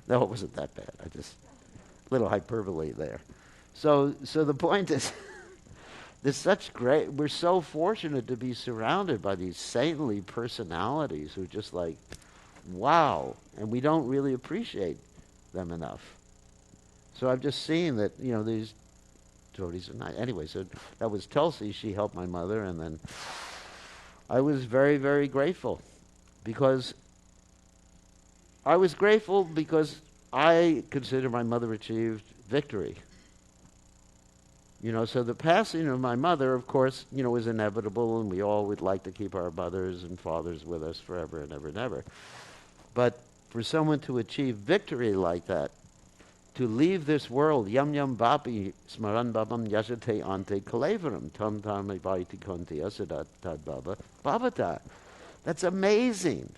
no, it wasn't that bad. A little hyperbole there. So the point is, we're so fortunate to be surrounded by these saintly personalities who are just like, wow, and we don't really appreciate them enough. So I've just seen that, these devotees are nice. Anyway, so that was Tulsi. She helped my mother, and then I was very, very grateful because I consider my mother achieved victory. So the passing of my mother, of course, was inevitable, and we all would like to keep our mothers and fathers with us forever and ever and ever. But for someone to achieve victory like that, to leave this world, yam yam vapi smaran babam yasate ante kalevaram tam tame vaiti konti asadat tad baba bhavata. That's amazing.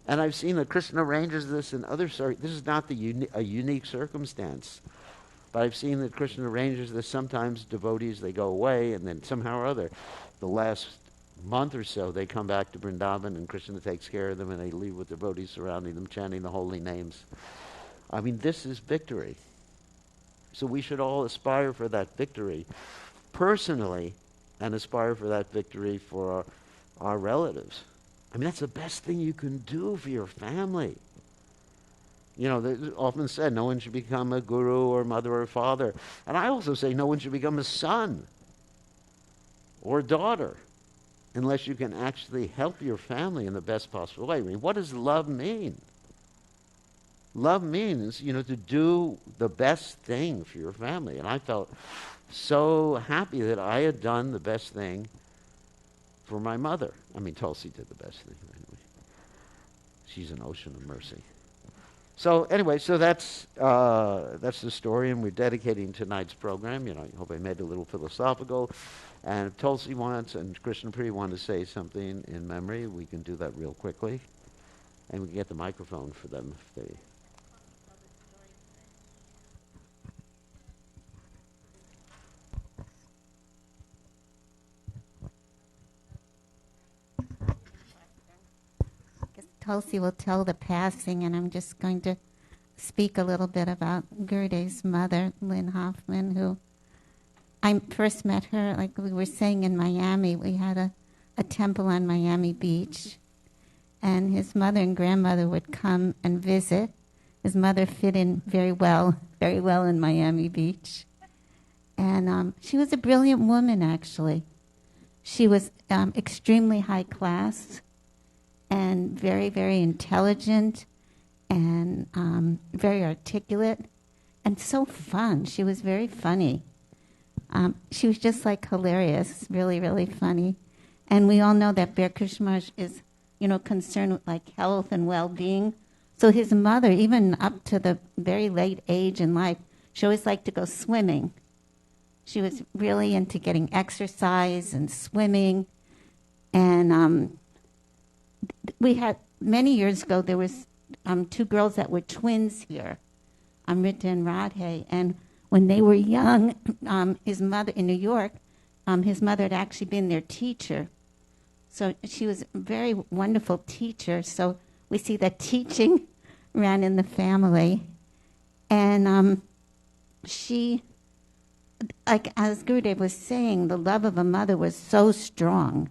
And I've seen that Krishna arranges this in other this is not a unique circumstance. But I've seen that Krishna arranges this. Sometimes devotees, they go away, and then somehow or other, the last month or so, they come back to Vrindavan, and Krishna takes care of them, and they leave with devotees surrounding them, chanting the holy names. I mean, this is victory. So we should all aspire for that victory personally, and aspire for that victory for our relatives. I mean, that's the best thing you can do for your family. They often said no one should become a guru or mother or father. And I also say no one should become a son or daughter unless you can actually help your family in the best possible way. I mean, what does love mean? Love means, to do the best thing for your family. And I felt so happy that I had done the best thing for my mother. I mean, Tulsi did the best thing. Anyway. She's an ocean of mercy. So anyway, that's the story, and we're dedicating tonight's program. I hope I made it a little philosophical. And if Tulsi wants and Krishna Priya want to say something in memory, we can do that real quickly. And we can get the microphone for them if they... Tulsi will tell the passing, and I'm just going to speak a little bit about Gurdev's mother, Lynn Hoffman, who I first met her, like we were saying, in Miami. We had a temple on Miami Beach, and his mother and grandmother would come and visit. His mother fit in very well in Miami Beach. And she was a brilliant woman, actually. She was extremely high class, and very, very intelligent, and very articulate, and so fun. She was very funny. She was just like hilarious, really, really funny. And we all know that Bir Krishna Maharaj is, concerned with like health and well-being. So his mother, even up to the very late age in life, she always liked to go swimming. She was really into getting exercise and swimming. And we had, many years ago, there was two girls that were twins here, Amrita and Radhe. And when they were young, his mother, in New York, his mother had actually been their teacher. So she was a very wonderful teacher. So we see that teaching ran in the family. And like as Gurudev was saying, the love of a mother was so strong.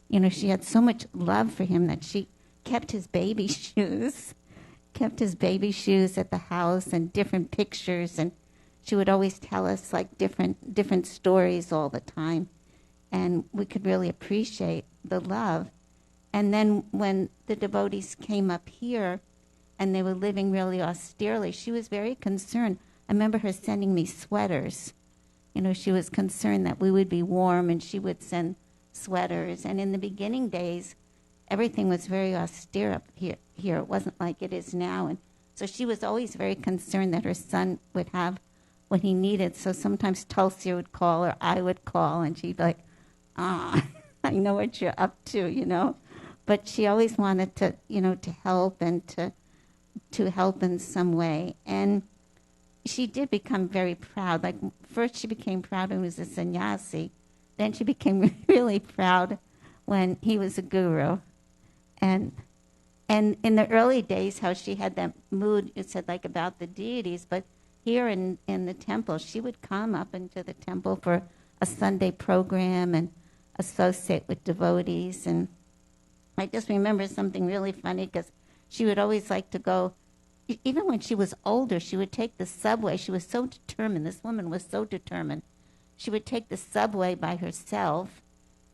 You know, she had so much love for him that she kept his baby shoes, kept his baby shoes at the house and different pictures, and she would always tell us like different stories all the time, and we could really appreciate the love. And then when the devotees came up here and they were living really austerely, she was very concerned. I remember her sending me sweaters. You know, she was concerned that we would be warm, and she would send sweaters. And in the beginning days, everything was very austere up here. It wasn't like it is now. And so she was always very concerned that her son would have what he needed. So sometimes Tulsi would call or I would call, and she'd be like, I know what you're up to, you know. But she always wanted to, you know, to help and to help in some way. And she did become very proud. Like, first she became proud when he was a sannyasi. Then she became really proud when he was a guru. And in the early days, how she had that mood, it said, like, about the deities. But here in the temple, she would come up into the temple for a Sunday program and associate with devotees. And I just remember something really funny, because she would always like to go, even when she was older, she would take the subway. She was so determined. This woman was so determined. She would take the subway by herself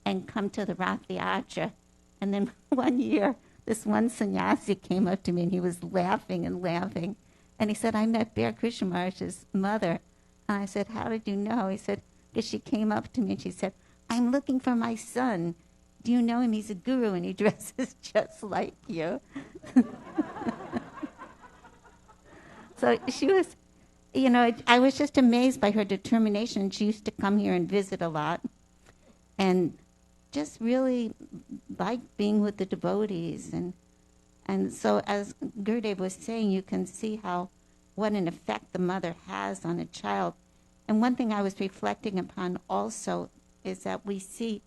and come to the Rath Yatra. And then one year, this one sannyasi came up to me, and he was laughing and laughing. And he said, I met Bir Krishna Maharaj's mother. And I said, how did you know? He said, because she came up to me and she said, I'm looking for my son. Do you know him? He's a guru and he dresses just like you. So she was, you know, I was just amazed by her determination. She used to come here and visit a lot and just really liked being with the devotees. And so as Gurudev was saying, you can see what an effect the mother has on a child. And one thing I was reflecting upon also is that we see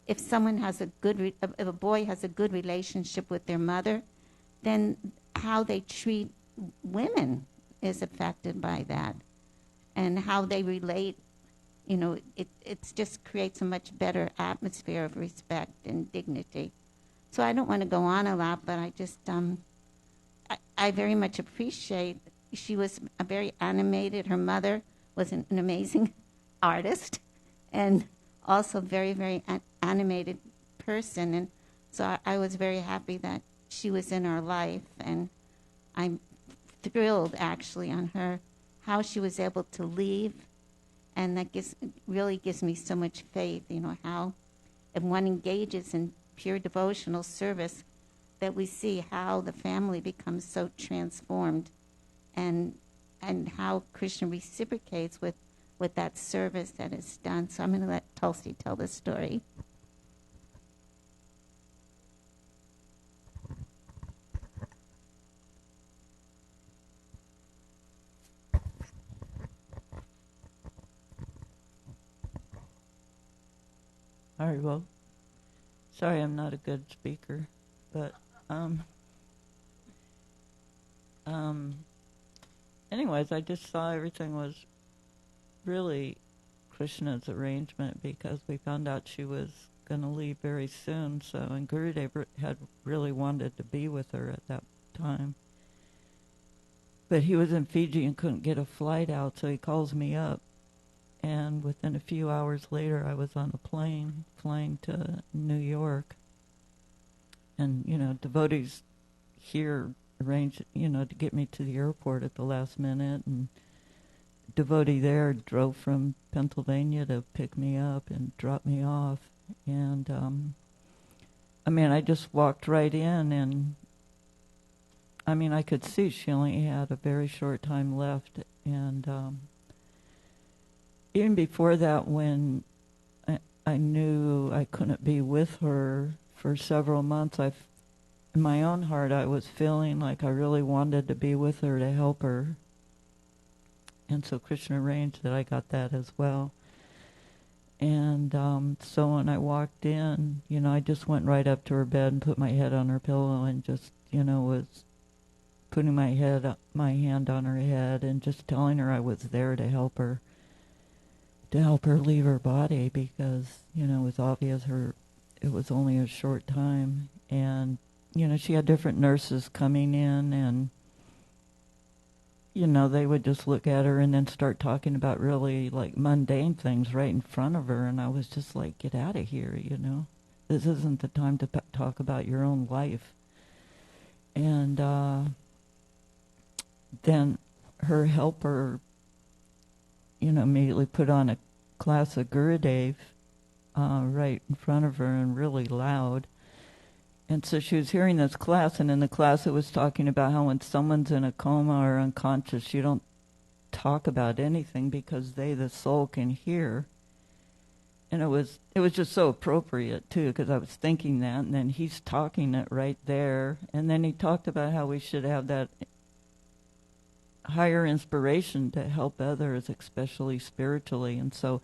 if someone has if a boy has a good relationship with their mother, then how they treat women is affected by that. And how they relate, you know, it just creates a much better atmosphere of respect and dignity. So I don't want to go on a lot, but I just, I very much appreciate, she was a very animated, her mother was an amazing artist, and also very, very animated person. And so I was very happy that she was in our life, and I'm thrilled actually on her, how she was able to leave. And that really gives me so much faith, you know, how if one engages in pure devotional service, that we see how the family becomes so transformed, and how Krishna reciprocates with that service that is done. So I'm going to let Tulsi tell the story. All right, well, sorry I'm not a good speaker, but anyways, I just saw everything was really Krishna's arrangement, because we found out she was going to leave very soon. So, and Gurudev had really wanted to be with her at that time. But he was in Fiji and couldn't get a flight out, so he calls me up. And within a few hours later, I was on a plane flying to New York. And, you know, devotees here arranged, you know, to get me to the airport at the last minute. And devotee there drove from Pennsylvania to pick me up and drop me off. And, I mean, I just walked right in, and, I mean, I could see she only had a very short time left. And even before that, when I knew I couldn't be with her for several months, in my own heart, I was feeling like I really wanted to be with her, to help her. And so Krishna arranged that I got that as well. And so when I walked in, you know, I just went right up to her bed and put my head on her pillow and just, you know, was putting my hand on her head and just telling her I was there to help her. to help her leave her body because, it was obvious it was only a short time. And, she had different nurses coming in and, they would just look at her and then start talking about really like mundane things right in front of her. And I was just like, get out of here, This isn't the time to talk about your own life. And then her helper, immediately put on a class of Gurudev right in front of her and really loud. And so she was hearing this class, and in the class it was talking about how when someone's in a coma or unconscious, you don't talk about anything because they, the soul, can hear. And it was just so appropriate, too, because I was thinking that, and then he's talking it right there. And then he talked about how we should have that higher inspiration to help others, especially spiritually. And so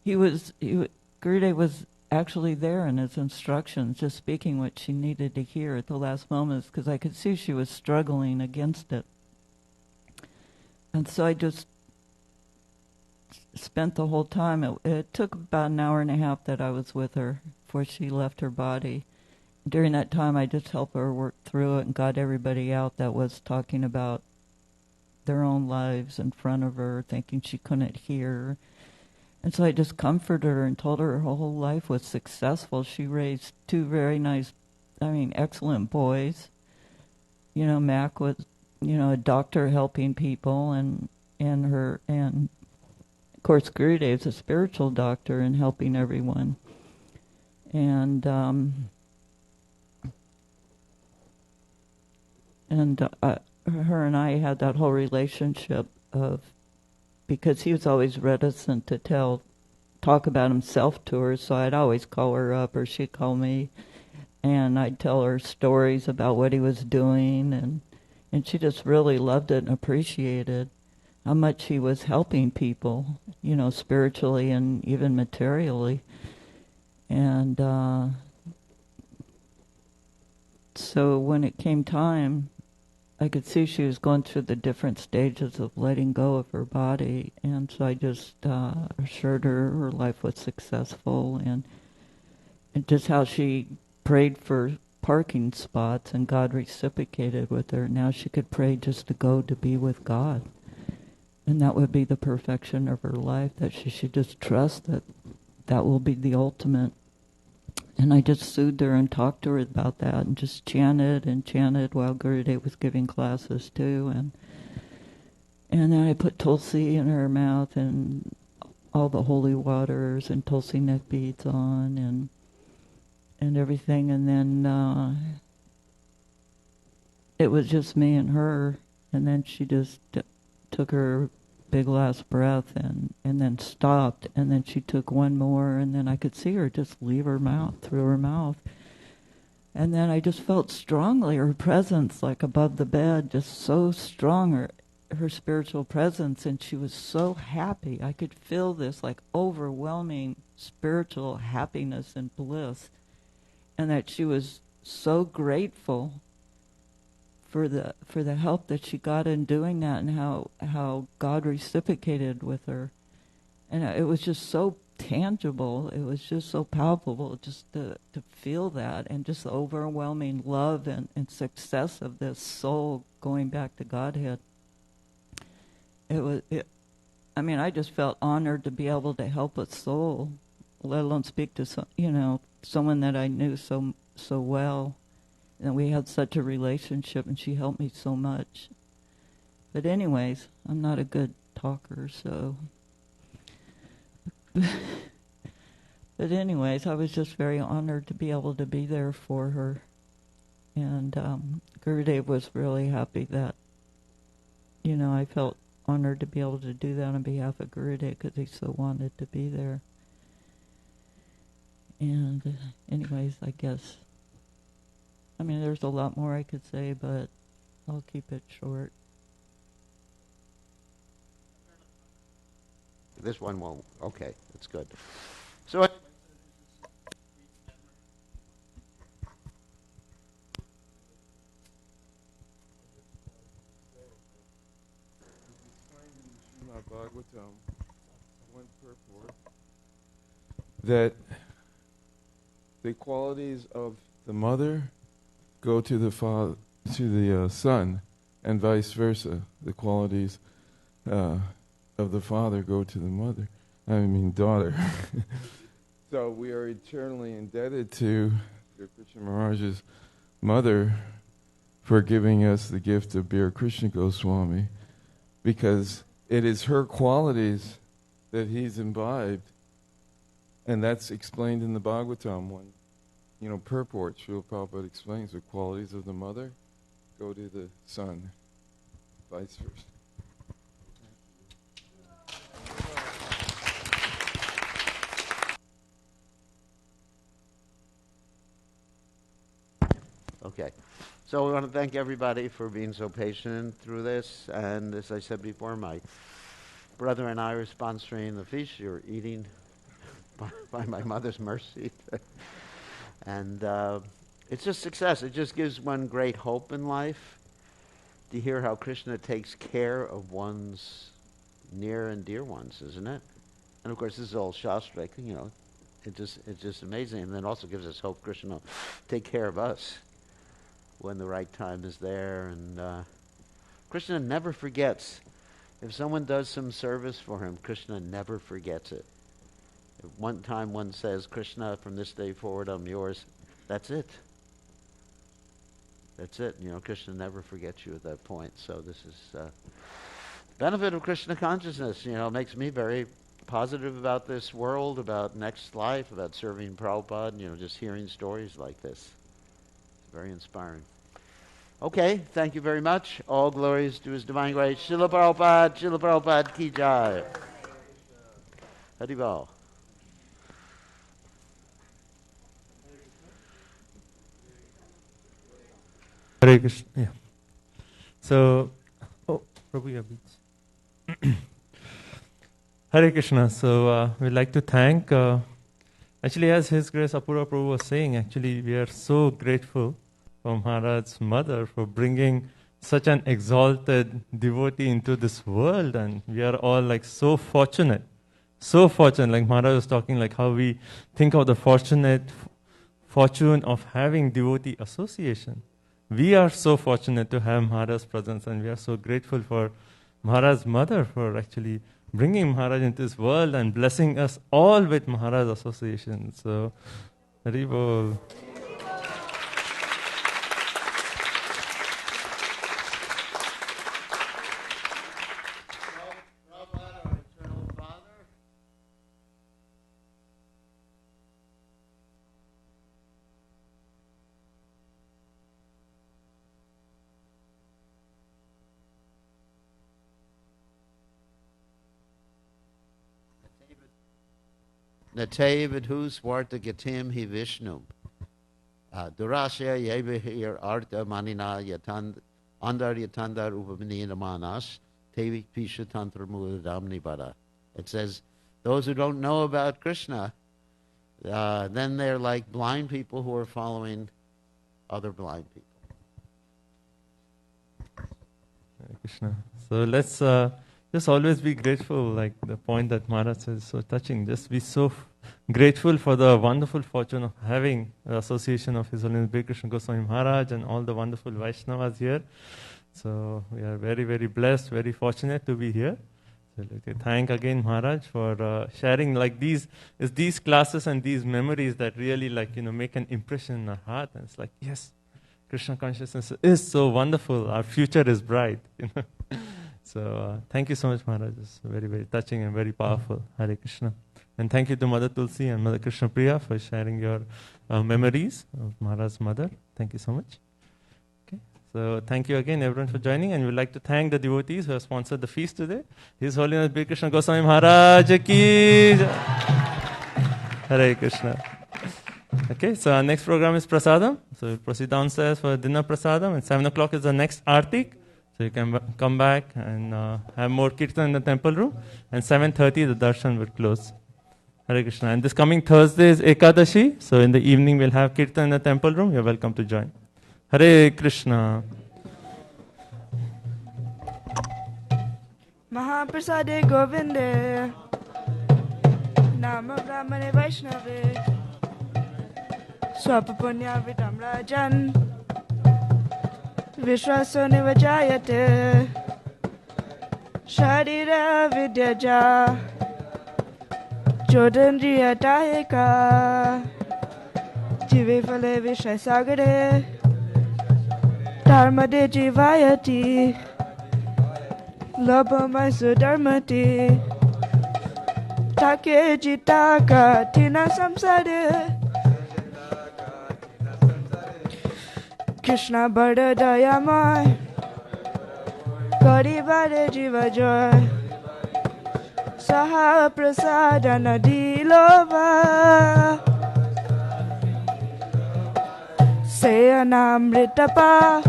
Gurudev was actually there in his instructions, just speaking what she needed to hear at the last moments, because I could see she was struggling against it. And so I just spent the whole time. It took about an hour and a half that I was with her before she left her body. During that time, I just helped her work through it and got everybody out that was talking about their own lives in front of her, thinking she couldn't hear. And so I just comforted her and told her whole life was successful. She raised two very nice, excellent boys. Mac was, a doctor helping people, and of course Gurudev's a spiritual doctor and helping everyone. And her and I had that whole relationship of, because he was always reticent to talk about himself to her, so I'd always call her up or she'd call me, and I'd tell her stories about what he was doing, and she just really loved it and appreciated how much he was helping people, spiritually and even materially. And so when it came time, I could see she was going through the different stages of letting go of her body, and so I just assured her life was successful, and just how she prayed for parking spots, and God reciprocated with her. Now she could pray just to go to be with God, and that would be the perfection of her life, that she should just trust that that will be the ultimate. And I just soothed her and talked to her about that and just chanted and chanted while Gurudev was giving classes too. And then I put tulsi in her mouth and all the holy waters and tulsi neck beads on and everything. And then it was just me and her. And then she just took her big last breath and then stopped, and then she took one more, and then I could see her just leave her mouth, through her mouth. And then I just felt strongly her presence, like above the bed, just so strong, her spiritual presence, and she was so happy. I could feel this like overwhelming spiritual happiness and bliss, and that she was so grateful for the help that she got in doing that, and how God reciprocated with her. And it was just so tangible. It was just so palpable just to feel that, and just the overwhelming love and success of this soul going back to Godhead. I just felt honored to be able to help a soul, let alone speak to someone that I knew so well. And we had such a relationship, and she helped me so much. But anyways, I'm not a good talker, so. But anyways, I was just very honored to be able to be there for her. And Gurudev was really happy that, I felt honored to be able to do that on behalf of Gurudev, because he so wanted to be there. And anyways, I guess, there's a lot more I could say, but I'll keep it short. This one won't. Okay, that's good. So Bhagavatam, when one purport that the qualities of the mother go to the father, to the son, and vice versa. The qualities of the father go to the mother. I mean, daughter. So we are eternally indebted to Bir Krishna Maharaj's mother for giving us the gift of Bir Krishna Goswami, because it is her qualities that he's imbibed, and that's explained in the Bhagavatam one. Purport, Srila Prabhupada explains the qualities of the mother go to the son, vice versa. Okay. So we want to thank everybody for being so patient through this. And as I said before, my brother and I are sponsoring the feast. You're eating by my mother's mercy. And it's just success. It just gives one great hope in life to hear how Krishna takes care of one's near and dear ones, isn't it? And of course, this is all Shastric, it's just amazing. And then also gives us hope Krishna will take care of us when the right time is there. And Krishna never forgets. If someone does some service for him, Krishna never forgets it. If one time one says, Krishna, from this day forward, I'm yours, that's it. That's it. Krishna never forgets you at that point. So this is benefit of Krishna consciousness. Makes me very positive about this world, about next life, about serving Prabhupada, just hearing stories like this. Very inspiring. Okay, thank you very much. All glories to His Divine Grace. Srila Prabhupada ki jai. Haribol. Hare Krishna. Yeah. So, Prabhu, your beats. Hare Krishna. So, we'd like to thank, actually, as His Grace Apura Prabhu was saying, actually, we are so grateful for Maharaj's mother for bringing such an exalted devotee into this world, and we are all like so fortunate. Like Maharaj was talking, like how we think of the fortune of having devotee association. We are so fortunate to have Maharaj's presence, and we are so grateful for Maharaj's mother for actually bringing Maharaj into this world and blessing us all with Maharaj association. So, Haribol. Natay vidhu swarta gatim hi Vishnu. Durasya yevahir artha manina andar yatandar upamanina manas tevi pisha tantra muladamni bara. It says, those who don't know about Krishna, then they're like blind people who are following other blind people. Hare Krishna. So let's just always be grateful, like the point that Maharaj says is so touching. Just be so grateful for the wonderful fortune of having the association of His Holiness Bir Krishna Goswami Maharaj and all the wonderful Vaishnavas here. So we are very, very blessed, very fortunate to be here. So I'd like to thank again Maharaj for sharing like these classes and these memories that really make an impression in our heart. And it's like, yes, Krishna consciousness is so wonderful. Our future is bright. So thank you so much, Maharaj. It's very, very touching and very powerful. Hare Krishna. And thank you to Mother Tulsi and Mother Krishna Priya for sharing your memories of Maharaj's mother. Thank you so much. Okay. So thank you again, everyone, for joining. And we'd like to thank the devotees who have sponsored the feast today. His Holiness Bir Krishna Goswami Maharaj ki jai. Hare Krishna. Okay, so our next program is Prasadam. So we'll proceed downstairs for dinner Prasadam. And 7 o'clock is the next Artik. So you can come back and have more kirtan in the temple room. And 7:30 the darshan will close. Hare Krishna. And this coming Thursday is Ekadashi. So in the evening we'll have kirtan in the temple room. You're welcome to join. Hare Krishna. Mahaprasade Govinde. Nama Brahmane Vaishnave Swapapunya Vidam Rajan Vishwaso Nivajayate Sharira Vidyaja Jodandriya Dayaka Jive Fale Vishasagare Dharmade Jivayati Labhamaisu Dharmati Take Jitaka Tina Samsade Krishna Bada Dayamai Gauri Bade Jiva Joy Saha Prasadana Dilova Sayanamritapa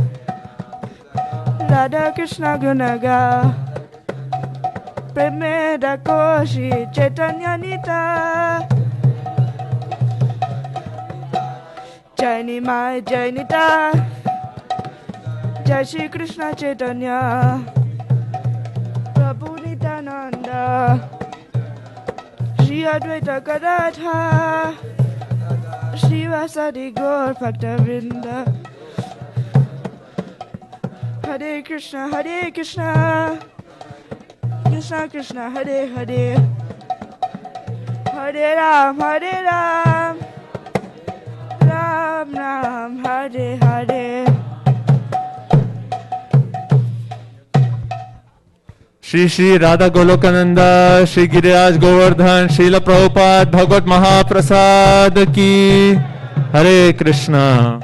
Radha Krishna Gunaga Premeda Koshi Chaitanya Nita Jaini Mai Jainita Jai Shri Krishna Chaitanya Prabhu Nityananda Shri Advaita Gadadhar Shri Vasadi Gaur Bhaktavrinda Hare Krishna Krishna Krishna Hare Hare Hare Ram Ram Ram Hare Hare Shri Shri Radha Golokananda, Shri Giriraj Govardhan, Srila Prabhupada, Bhagavad Mahaprasad ki Hare Krishna.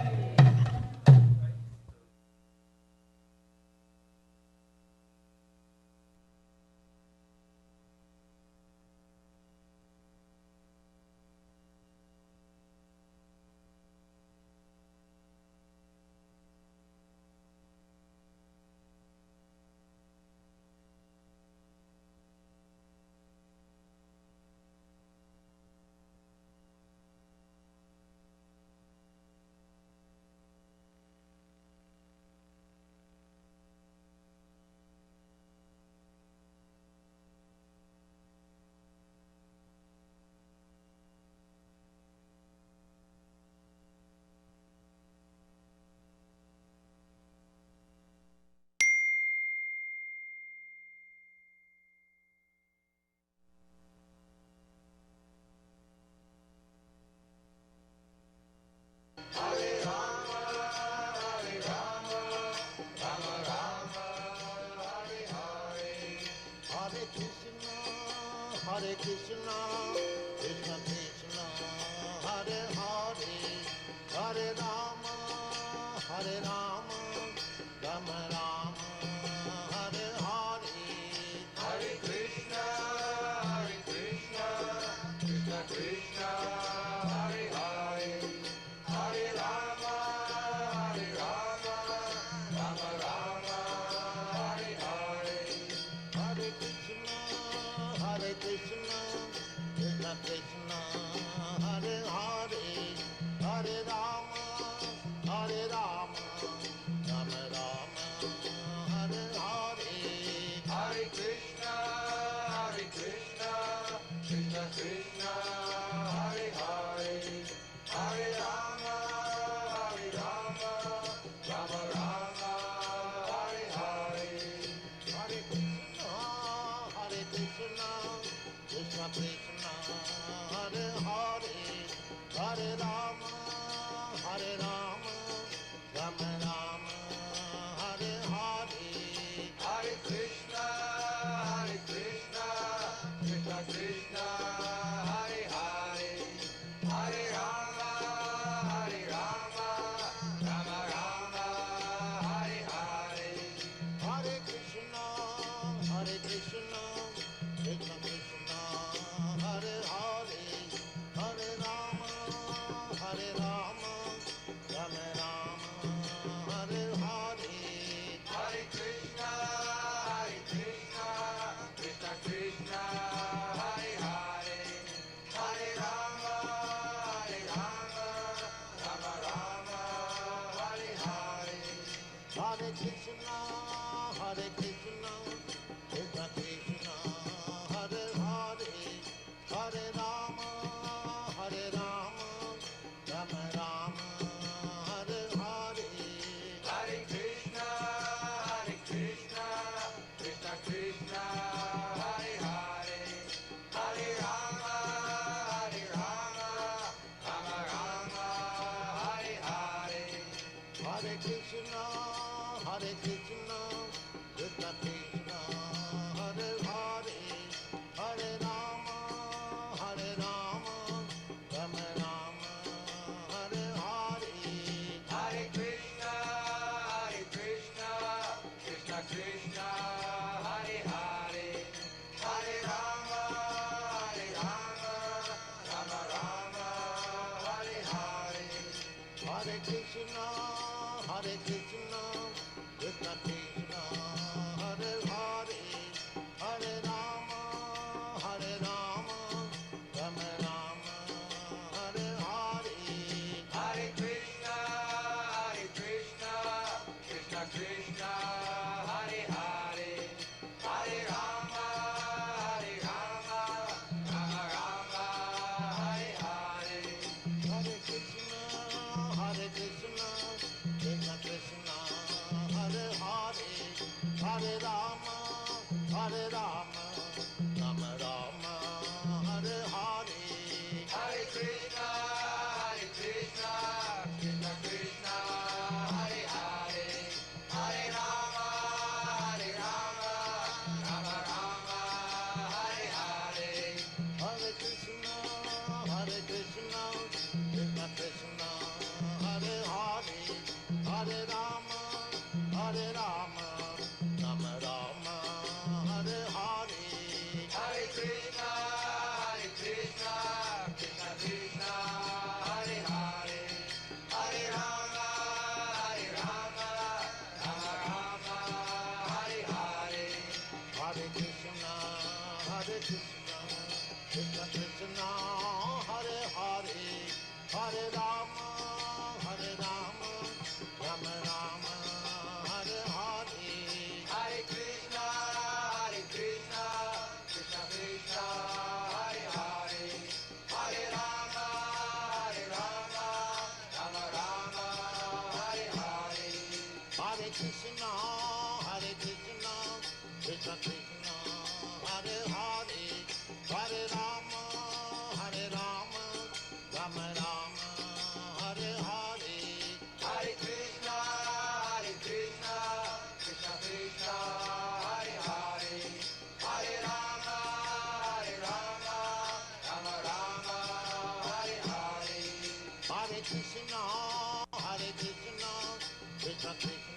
Hare Krishna, Krishna Krishna, Hare Hare, Hare Rama, Hare Rama, Rama Rama, Hare Hare, Hare Krishna, Krishna Krishna, Hare Hare, Hare Rama, Rama Rama, Hare Hare, Hare Krishna, Krishna Krishna, Hare Hare, Hare Rama, Rama Rama, Hare Hare, Hare Krishna, Krishna Krishna, Hare Hare, Hare Rama, Rama Rama, Hare Hare, Hare Krishna, Krishna Krishna, Hare Hare, Hare Rama, Rama Rama, Hare Hare, Hare Krishna, Krishna Krishna, Hare Hare, Hare Rama, Rama Rama, Hare Hare, Hare Krishna, Krishna Krishna, Hare Hare, Hare Rama, Rama Rama, Hare Hare, Hare Krishna, Krishna Krishna, Hare Hare, Hare Rama, Rama Rama, Hare Hare, Hare Krishna, Krishna Krishna, Hare Krishna, Hare Krishna, Krishna Krishna,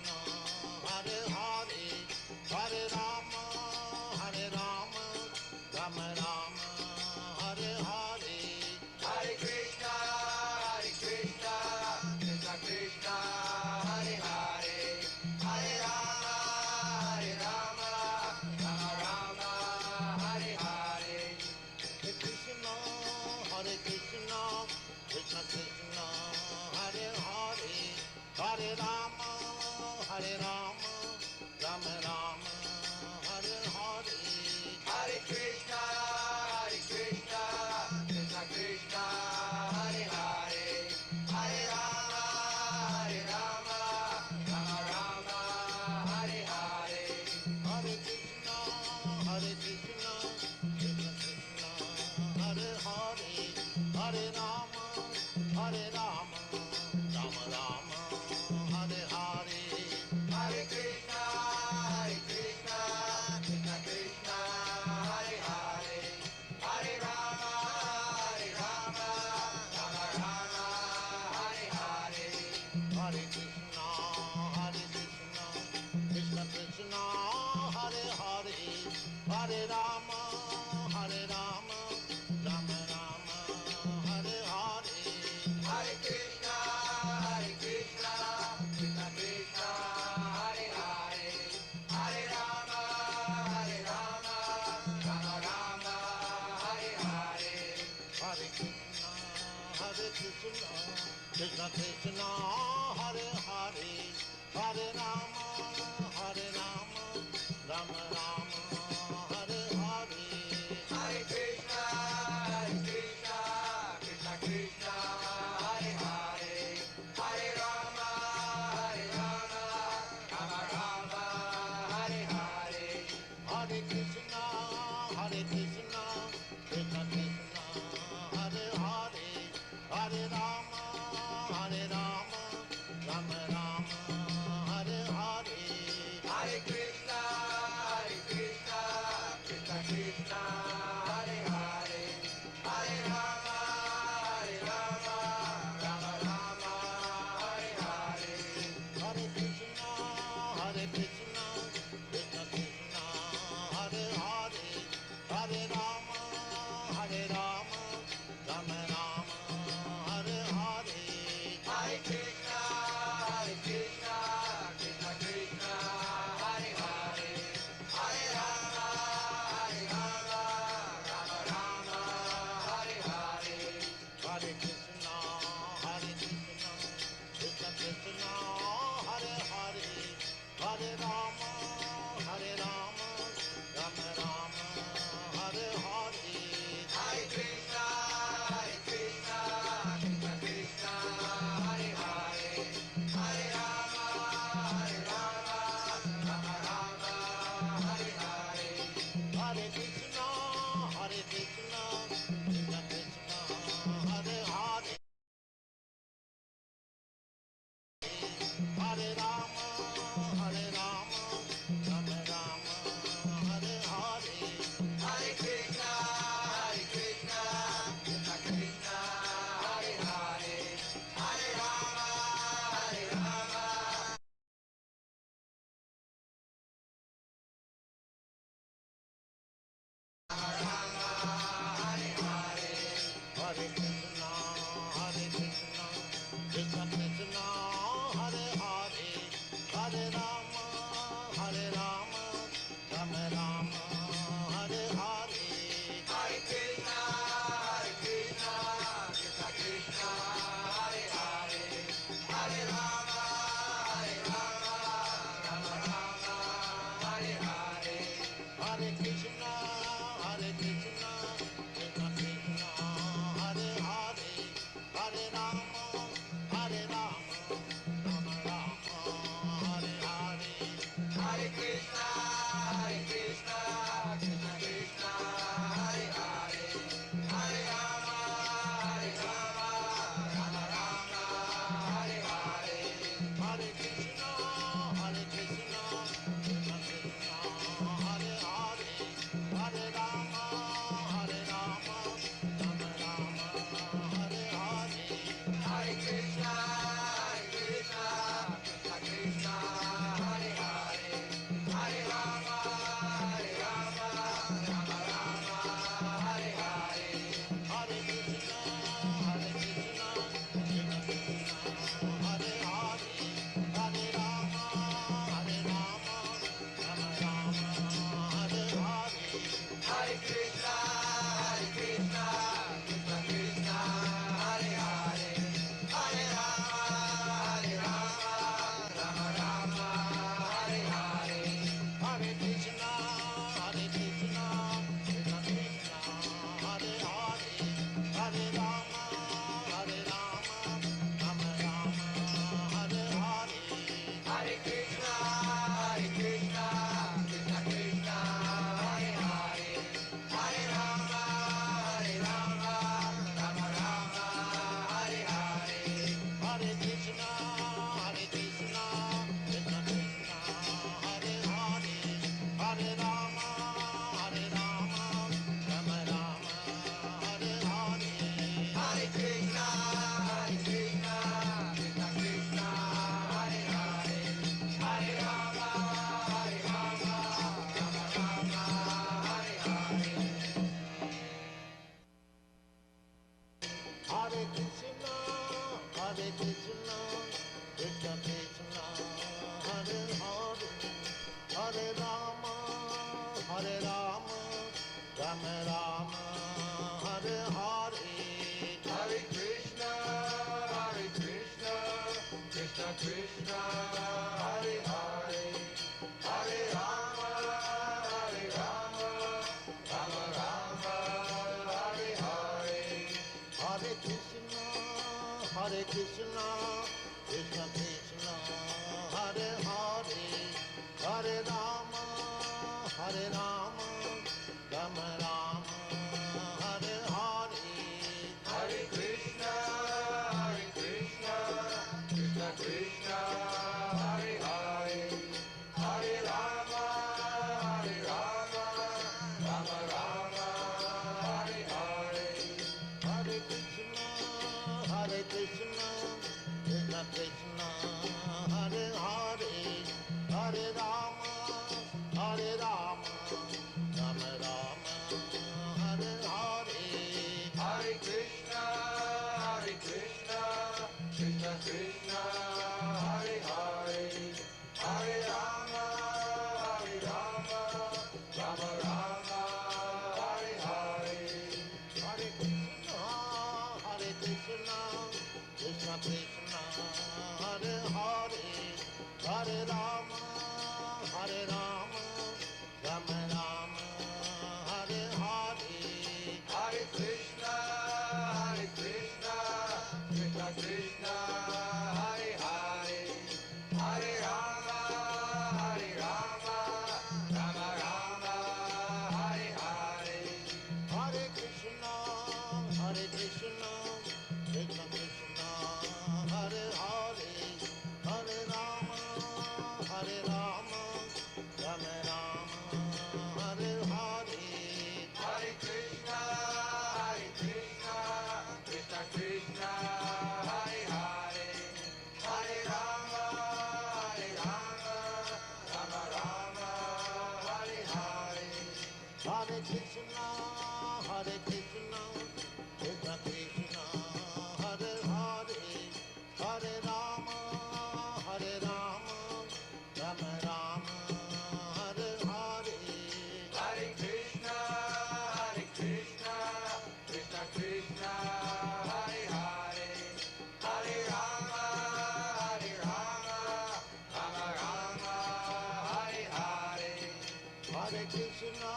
Hare Krishna,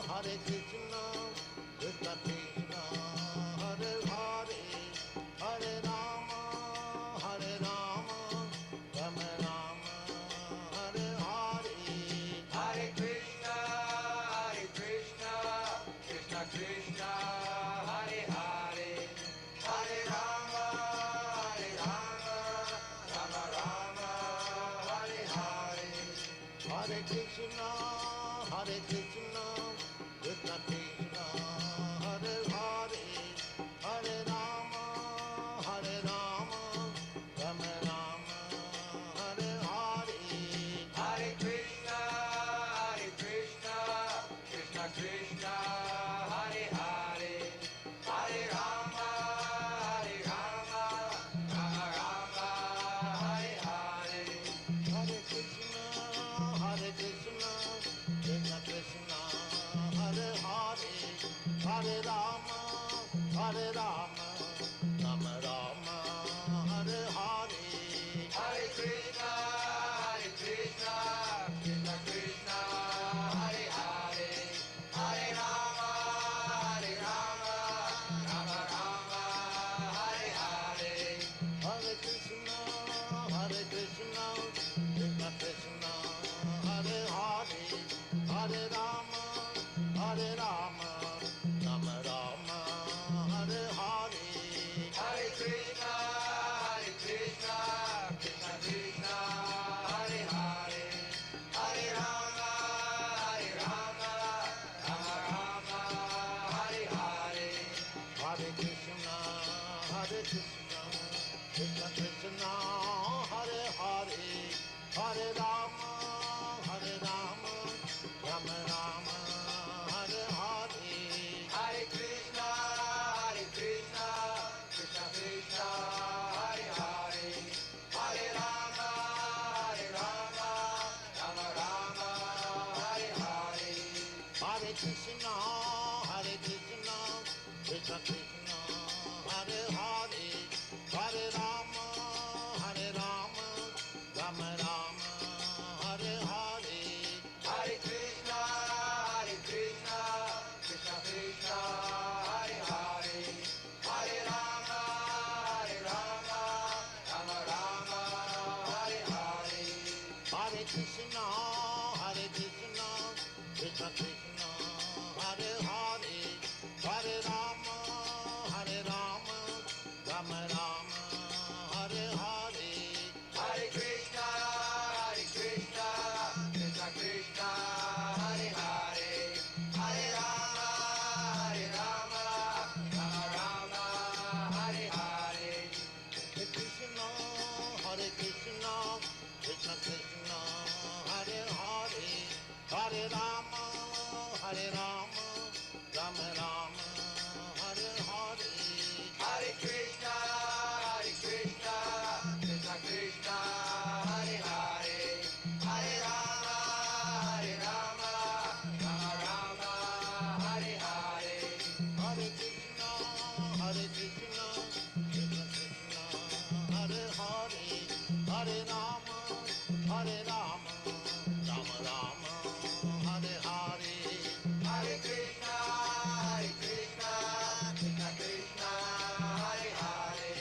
Hare Krishna, Krishna Krishna, Hare Hare, Hare Rama, Hare Rama, Rama Rama, Hare Hare. Hare Krishna, Krishna Krishna, Hare Hare, Hare Rama, Rama Rama, Hare Hare. Hare Krishna, Krishna Krishna, Hare Hare, Hare Rama, Rama Rama, Hare Hare. Hare Krishna, Krishna Krishna, Hare Hare, Hare Rama, Rama Rama, Hare Hare. Hare Krishna, Krishna Krishna, Hare Hare, Hare Rama, Rama Rama, Hare Hare. Hare Krishna, Krishna Krishna, Hare Hare, Hare Rama, Rama Rama, Hare Hare. Hare Krishna, Krishna Krishna, Hare Hare, Hare Rama, Rama Rama, Hare Hare. Hare Krishna, Krishna Krishna, Hare Hare, Hare Rama, Rama Rama, Hare Hare. Hare Krishna, Krishna Krishna, Hare Hare, Hare Rama, Rama Rama, Hare Hare. Hare Krishna, Krishna Krishna, Hare Hare, Hare Rama, Rama Rama, Hare Hare. Hare Krishna, Krishna Krishna, Hare Hare, Hare Rama, Rama Rama, Hare Hare. Hare Krishna, Krishna Krishna, Hare Hare, Hare Rama, Rama Rama, Hare Hare. Hare Krishna, Krishna Krishna, Hare Hare, Hare Rama, Rama Rama, Hare Hare. Hare Krishna, Krishna Krishna, Hare Hare, Hare Rama, Rama Rama, Hare Hare. Hare Krishna, Krishna Krishna, Hare Hare, Hare Rama, Rama Rama, Hare Hare. Hare Krishna, Krishna Krishna, Hare Hare, Hare Rama, Rama Rama, Hare Hare. Hare Krishna, Krishna Krishna, Hare Hare, Hare Rama, Rama Rama, Hare Hare. Hare Krishna, Krishna Krishna, Hare Hare, Hare Rama, Rama Rama, Hare Hare. Hare Krishna, Krishna Krishna, Hare Hare,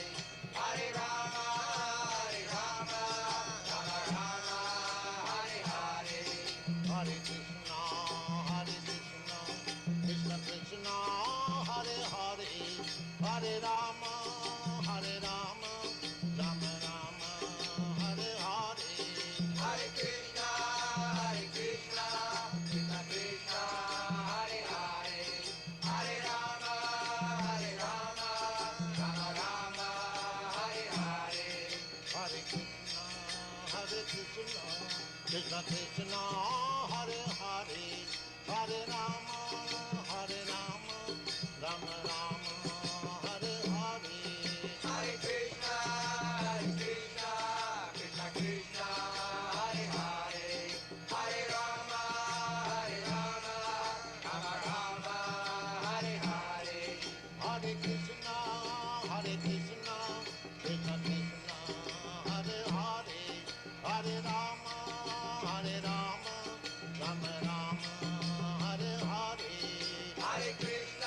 Hare Rama, Rama Rama, Hare Hare. Hare Krishna, Krishna Krishna, Hare Hare, Hare Rama, Rama Rama, Hare Hare. Hare Krishna, Krishna Krishna, Hare Hare, Hare Rama, Rama Rama, Hare Hare. Hare Krishna, Krishna Krishna, Hare Hare, Hare Rama, Rama Rama, Hare Hare. Hare Krishna, Krishna Krishna, Hare Hare, Hare Rama, Rama Hare Hare, Hare Krishna.